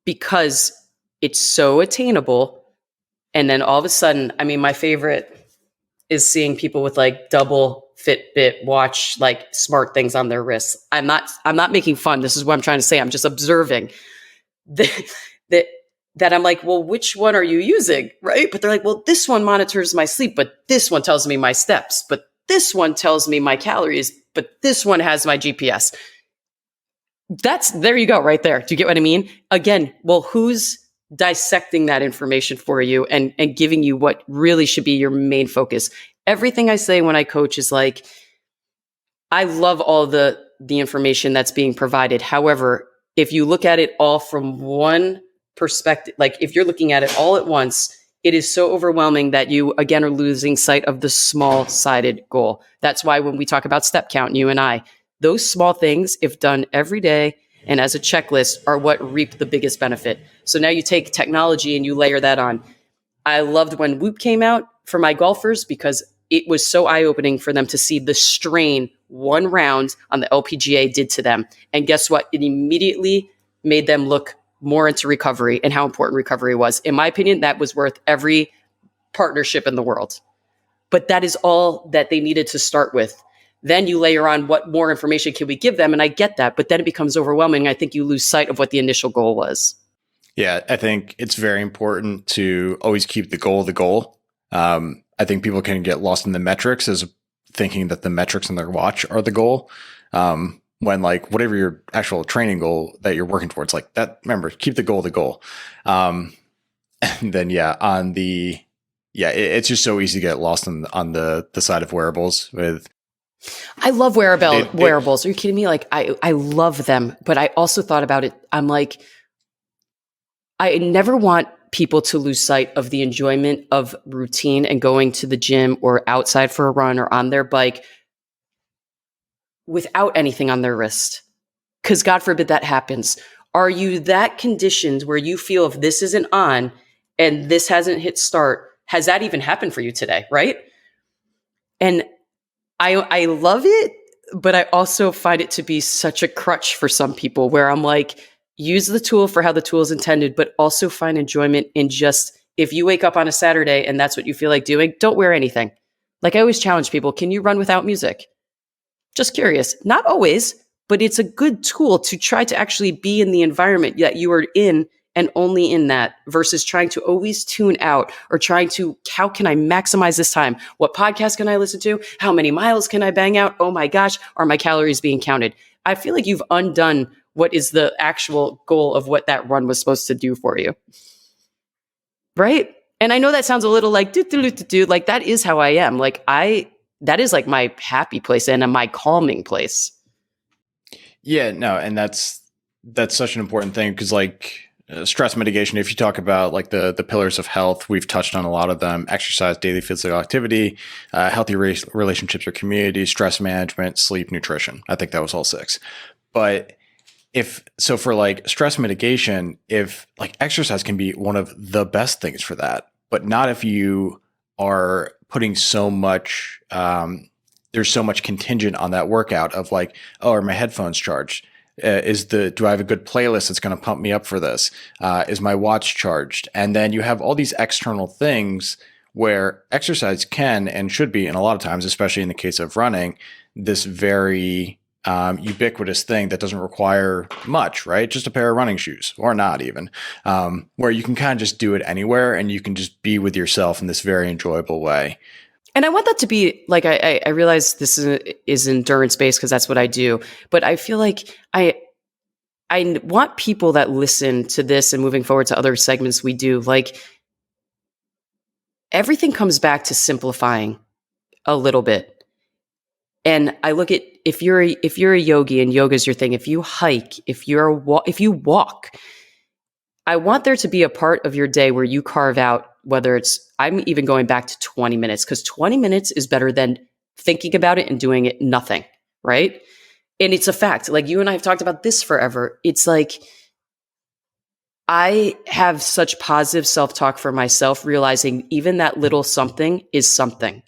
because it's so attainable. And then all of a sudden, I mean, my favorite is seeing people with like double Fitbit watch, like smart things on their wrists. I'm not making fun. This is what I'm trying to say. I'm just observing that I'm like, well, which one are you using? Right. But they're like, well, this one monitors my sleep, but this one tells me my steps, but this one tells me my calories, but this one has my GPS. There you go, right there. Do you get what I mean? Again, well, who's dissecting that information for you and giving you what really should be your main focus? Everything I say when I coach is like, I love all the information that's being provided. However, if you look at it all from one perspective, like if you're looking at it all at once, it is so overwhelming that you, again, are losing sight of the small-sided goal. That's why when we talk about step count, you and I, those small things, if done every day and as a checklist, are what reap the biggest benefit. So now you take technology and you layer that on. I loved when Whoop came out for my golfers because it was so eye-opening for them to see the strain one round on the LPGA did to them. And guess what? It immediately made them look more into recovery and how important recovery was. In my opinion, that was worth every partnership in the world. But that is all that they needed to start with. Then you layer on what more information can we give them? And I get that, but then it becomes overwhelming. I think you lose sight of what the initial goal was. Yeah, I think it's very important to always keep the goal the goal. I think people can get lost in the metrics as thinking that the metrics on their watch are the goal. When like whatever your actual training goal that you're working towards, like that, remember, keep the goal the goal. And then it's just so easy to get lost on the side of wearables with. I love wearables. Are you kidding me? Like I love them, but I also thought about it. I'm like, I never want people to lose sight of the enjoyment of routine and going to the gym or outside for a run or on their bike without anything on their wrist. Because God forbid that happens. Are you that conditioned where you feel if this isn't on and this hasn't hit start, has that even happened for you today? Right. And I love it, but I also find it to be such a crutch for some people where I'm like, use the tool for how the tool is intended, but also find enjoyment in just, if you wake up on a Saturday and that's what you feel like doing, don't wear anything. Like I always challenge people, can you run without music? Just curious. Not always, but it's a good tool to try to actually be in the environment that you are in and only in that versus trying to always tune out or trying to, how can I maximize this time? What podcast can I listen to? How many miles can I bang out? Oh my gosh, are my calories being counted? I feel like you've undone what is the actual goal of what that run was supposed to do for you. Right? And I know that sounds a little like, like that is how I am. Like that is like my happy place and my calming place. Yeah, no. And that's such an important thing because like stress mitigation, if you talk about like the pillars of health, we've touched on a lot of them: exercise, daily physical activity, healthy relationships or community, stress management, sleep, nutrition. I think that was all 6. But for like stress mitigation, if like exercise can be one of the best things for that, but not if you are putting so much, there's so much contingent on that workout of like, oh, are my headphones charged? Do I have a good playlist that's going to pump me up for this? Is my watch charged? And then you have all these external things where exercise can and should be, and a lot of times, especially in the case of running, this very ubiquitous thing that doesn't require much, right? Just a pair of running shoes or not even, where you can kind of just do it anywhere and you can just be with yourself in this very enjoyable way. And I want that to be like, I realize this is endurance based because that's what I do, but I feel like I want people that listen to this and moving forward to other segments we do, like everything comes back to simplifying a little bit. And I look at, if you're a yogi and yoga is your thing, if you hike, if you walk, I want there to be a part of your day where you carve out, whether it's, I'm even going back to 20 minutes because 20 minutes is better than thinking about it and doing it nothing, right? And it's a fact. Like you and I have talked about this forever. It's like, I have such positive self-talk for myself, realizing even that little something is something.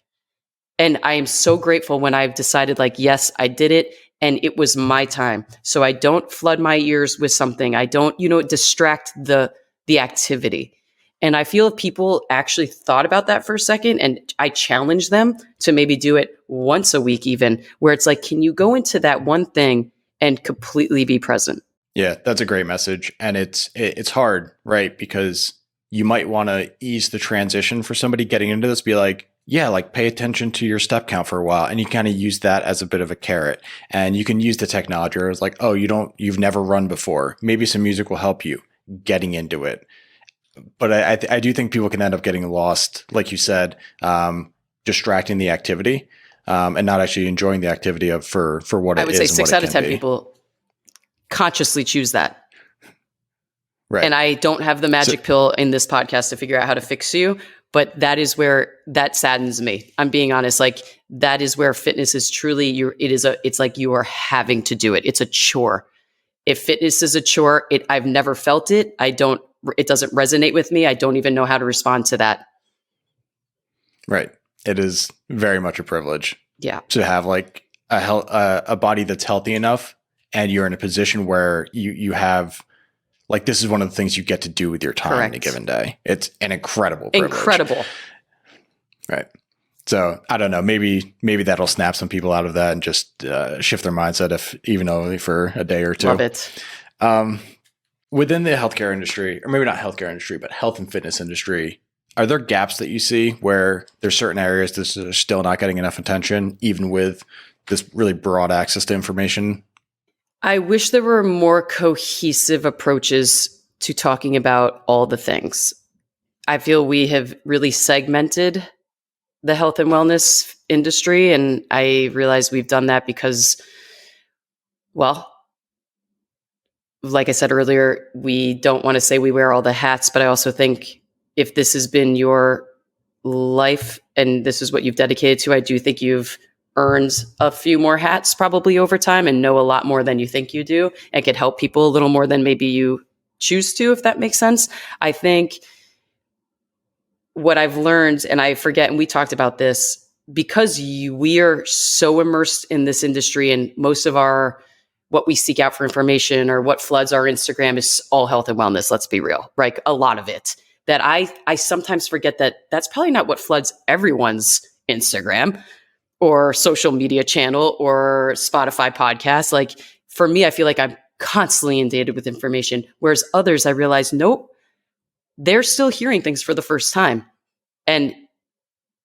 And I am so grateful when I've decided like, yes, I did it and it was my time. So I don't flood my ears with something. I don't, distract the activity. And I feel if people actually thought about that for a second, and I challenge them to maybe do it once a week even, where it's like, can you go into that one thing and completely be present? Yeah, that's a great message. And it's hard, right? Because you might want to ease the transition for somebody getting into this, be like, yeah, like pay attention to your step count for a while. And you kind of use that as a bit of a carrot. And you can use the technology where it's like, oh, you've never run before. Maybe some music will help you getting into it. But I do think people can end up getting lost, like you said, distracting the activity, and not actually enjoying the activity for what it is. I would say 6 out of 10 people consciously choose that. Right. And I don't have the magic pill in this podcast to figure out how to fix you, but that is where that saddens me. I'm being honest. Like that is where fitness is truly it's like you are having to do it. It's a chore. If fitness is a chore, I've never felt it. It doesn't resonate with me. I don't even know how to respond to that. Right. It is very much a privilege. Yeah. To have like a body that's healthy enough, and you're in a position where you have, like, this is one of the things you get to do with your time in a given day. It's an incredible privilege. Incredible. Right. So I don't know, maybe that'll snap some people out of that and just shift their mindset, even only for a day or two. Love it. Within the healthcare industry, or maybe not healthcare industry, but health and fitness industry, are there gaps that you see where there's certain areas that are still not getting enough attention, even with this really broad access to information? I wish there were more cohesive approaches to talking about all the things. I feel we have really segmented the health and wellness industry, and I realize we've done that because, well, like I said earlier, we don't want to say we wear all the hats, but I also think if this has been your life and this is what you've dedicated to, I do think you've earned a few more hats probably over time and know a lot more than you think you do and could help people a little more than maybe you choose to, if that makes sense. I think what I've learned, and I forget, and we talked about this, because we are so immersed in this industry and most of what we seek out for information or what floods our Instagram is all health and wellness. Let's be real, right? A lot of it that I sometimes forget that's probably not what floods everyone's Instagram or social media channel or Spotify podcast. Like for me, I feel like I'm constantly inundated with information, whereas others, I realize, nope, they're still hearing things for the first time. And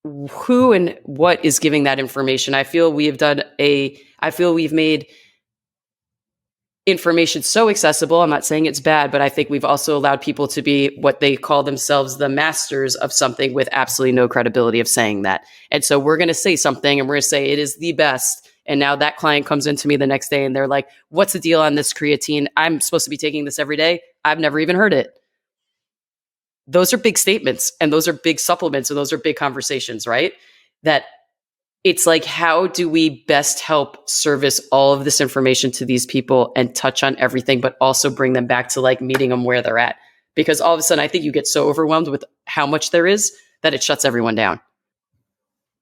who and what is giving that information? I feel we've made information so accessible. I'm not saying it's bad, but I think we've also allowed people to be what they call themselves, the masters of something, with absolutely no credibility of saying that. And so we're going to say something and we're going to say it is the best. And now that client comes into me the next day and they're like, what's the deal on this creatine? I'm supposed to be taking this every day. I've never even heard it. Those are big statements and those are big supplements and those are big conversations, right? That it's like, how do we best help service all of this information to these people and touch on everything, but also bring them back to like meeting them where they're at? Because all of a sudden, I think you get so overwhelmed with how much there is that it shuts everyone down.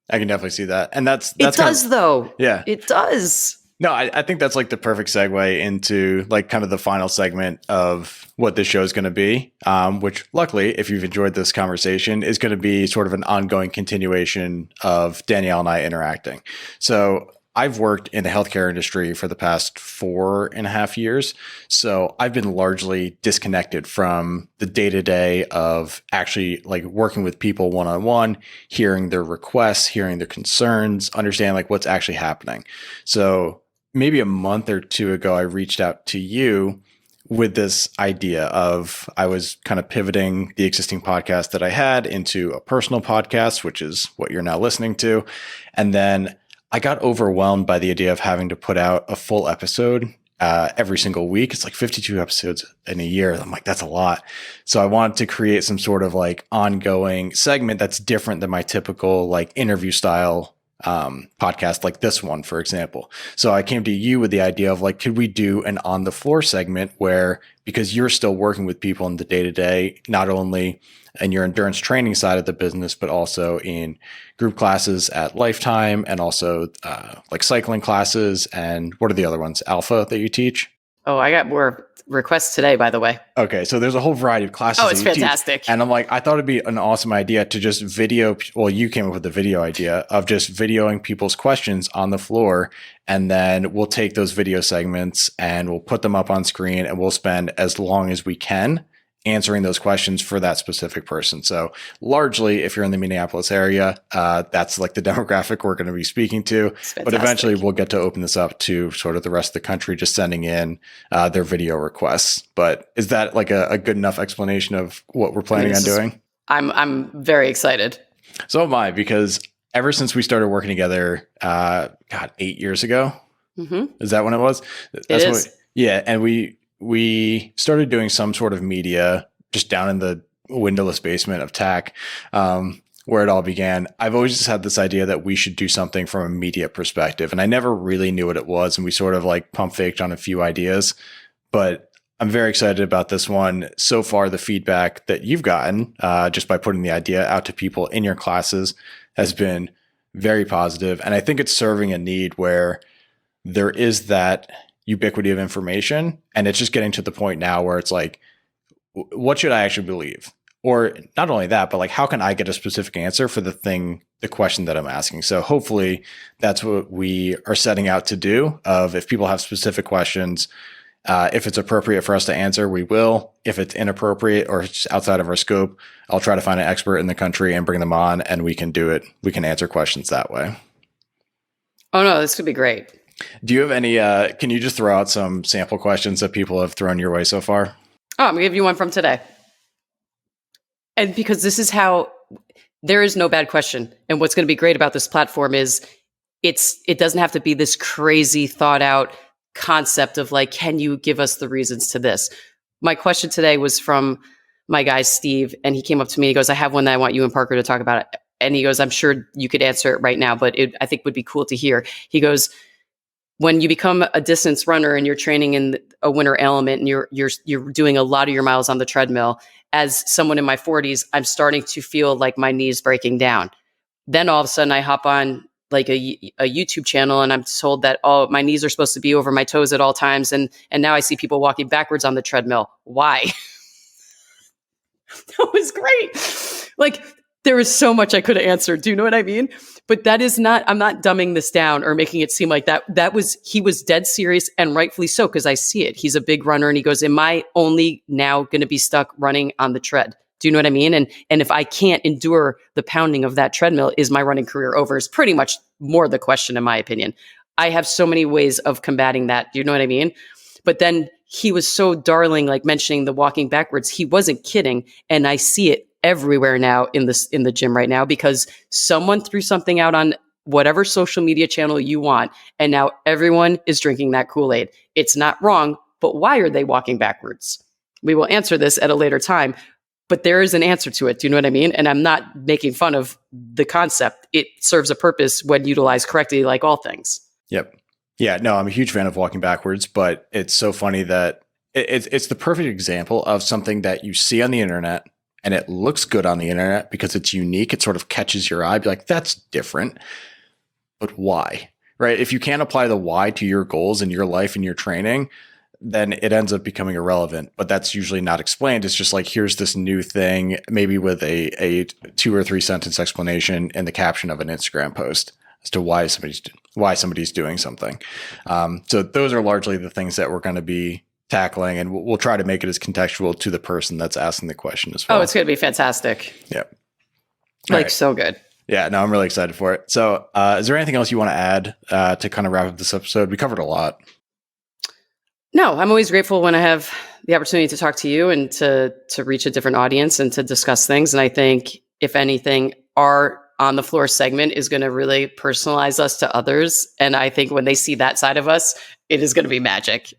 I can definitely see that. And that's it does though. Yeah, it does. No, I think that's like the perfect segue into like kind of the final segment of what this show is going to be, which luckily, if you've enjoyed this conversation, is going to be sort of an ongoing continuation of Danielle and I interacting. So I've worked in the healthcare industry for the past 4.5 years. So I've been largely disconnected from the day-to-day of actually like working with people one-on-one, hearing their requests, hearing their concerns, understanding like what's actually happening. So maybe a month or two ago, I reached out to you with this idea of I was kind of pivoting the existing podcast that I had into a personal podcast, which is what you're now listening to. And then I got overwhelmed by the idea of having to put out a full episode every single week. It's like 52 episodes in a year. I'm like, that's a lot. So I wanted to create some sort of like ongoing segment that's different than my typical like interview style podcast like this one, for example. So I came to you with the idea of like, could we do an on the floor segment where, because you're still working with people in the day to day, not only in your endurance training side of the business, but also in group classes at Lifetime and also like cycling classes. And what are the other ones? Alpha that you teach? Oh, I got more requests today, by the way. Okay. So there's a whole variety of classes. Oh, it's fantastic. And I'm like, I thought it'd be an awesome idea to just video. Well, you came up with the video idea of just videoing people's questions on the floor. And then we'll take those video segments and we'll put them up on screen and we'll spend as long as we can answering those questions for that specific person. So largely, if you're in the Minneapolis area, that's like the demographic we're going to be speaking to. But eventually we'll get to open this up to sort of the rest of the country, just sending in their video requests. But is that like a good enough explanation of what we're planning on doing? I'm very excited. So am I, because ever since we started working together, 8 years ago, is that when it was? It is. Yeah. And we started doing some sort of media just down in the windowless basement of TAC, where it all began. I've always just had this idea that we should do something from a media perspective. And I never really knew what it was. And we sort of like pump faked on a few ideas, but I'm very excited about this one. So far, the feedback that you've gotten just by putting the idea out to people in your classes has been very positive. And I think it's serving a need where there is that ubiquity of information. And it's just getting to the point now where it's like, what should I actually believe? Or not only that, but like, how can I get a specific answer for the question that I'm asking? So hopefully that's what we are setting out to do. Of if people have specific questions, if it's appropriate for us to answer, we will. If it's inappropriate or it's outside of our scope, I'll try to find an expert in the country and bring them on, and we can do it. We can answer questions that way. Oh no, this could be great. Do you have any, can you just throw out some sample questions that people have thrown your way so far? Oh, I'm going to give you one from today. And because this is how, there is no bad question. And what's going to be great about this platform is it doesn't have to be this crazy thought out concept of like, can you give us the reasons to this? My question today was from my guy, Steve, and he came up to me. He goes, I have one that I want you and Parker to talk about. And he goes, I'm sure you could answer it right now, but I think would be cool to hear. He goes, when you become a distance runner and you're training in a winter element and you're doing a lot of your miles on the treadmill, as someone in my 40s, I'm starting to feel like my knees breaking down. Then all of a sudden I hop on like a YouTube channel and I'm told that my knees are supposed to be over my toes at all times. And now I see people walking backwards on the treadmill. Why? That was great. Like, there was so much I could have answered. Do you know what I mean? But that is not, I'm not dumbing this down or making it seem like that. He was dead serious, and rightfully so, because I see it. He's a big runner and he goes, am I only now going to be stuck running on the tread? Do you know what I mean? And if I can't endure the pounding of that treadmill, is my running career over? Is pretty much more the question, in my opinion. I have so many ways of combating that. Do you know what I mean? But then he was so darling, like mentioning the walking backwards. He wasn't kidding. And I see it everywhere now in the gym right now, because someone threw something out on whatever social media channel you want. And now everyone is drinking that Kool-Aid. It's not wrong, but why are they walking backwards? We will answer this at a later time, but there is an answer to it. Do you know what I mean? And I'm not making fun of the concept. It serves a purpose when utilized correctly, like all things. Yep. Yeah, no, I'm a huge fan of walking backwards, but it's so funny that it's the perfect example of something that you see on the internet and it looks good on the internet because it's unique. It sort of catches your eye. Be like, that's different. But why? Right? If you can't apply the why to your goals in your life and your training, then it ends up becoming irrelevant. But that's usually not explained. It's just like, here's this new thing, maybe with a 2 or 3 sentence explanation in the caption of an Instagram post as to why somebody's doing something. So those are largely the things that we're going to be tackling, and we'll try to make it as contextual to the person that's asking the question as well. Oh, it's going to be fantastic. Yeah. Right. So good. Yeah, no, I'm really excited for it. So is there anything else you want to add to kind of wrap up this episode? We covered a lot. No, I'm always grateful when I have the opportunity to talk to you and to reach a different audience and to discuss things. And I think, if anything, our on the floor segment is going to really personalize us to others. And I think when they see that side of us, it is going to be magic.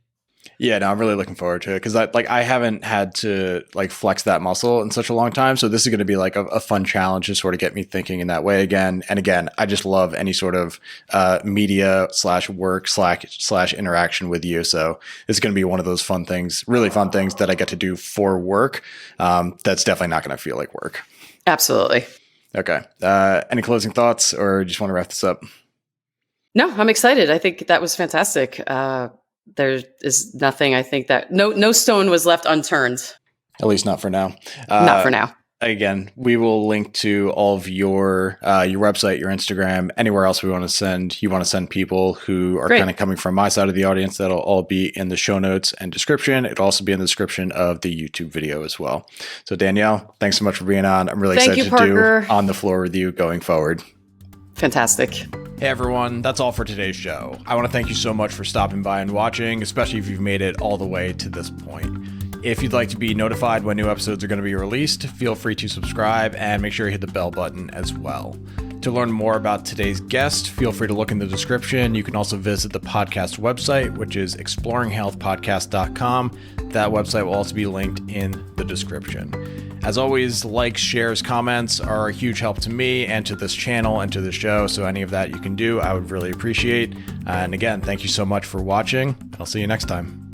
Yeah, no, I'm really looking forward to it, because I haven't had to like flex that muscle in such a long time. So this is going to be like a fun challenge to sort of get me thinking in that way again. And again, I just love any sort of media / work / interaction with you. So it's going to be one of those fun things, really fun things that I get to do for work. That's definitely not going to feel like work. Absolutely. Okay. Any closing thoughts, or just want to wrap this up? No, I'm excited. I think that was fantastic. There is nothing, I think, that no stone was left unturned. At least not for now. Not for now. Again, we will link to all of your website, your Instagram, anywhere else you want to send people who are kind of coming from my side of the audience. That'll all be in the show notes and description. It'll also be in the description of the YouTube video as well. So Danielle, thanks so much for being on. I'm really excited to do On the Floor with you going forward. Fantastic. Hey everyone, that's all for today's show. I want to thank you so much for stopping by and watching, especially if you've made it all the way to this point. If you'd like to be notified when new episodes are going to be released, feel free to subscribe and make sure you hit the bell button as well. To learn more about today's guest, feel free to look in the description. You can also visit the podcast website, which is exploringhealthpodcast.com. That website will also be linked in the description. As always, likes, shares, comments are a huge help to me and to this channel and to the show. So any of that you can do, I would really appreciate. And again, thank you so much for watching. I'll see you next time.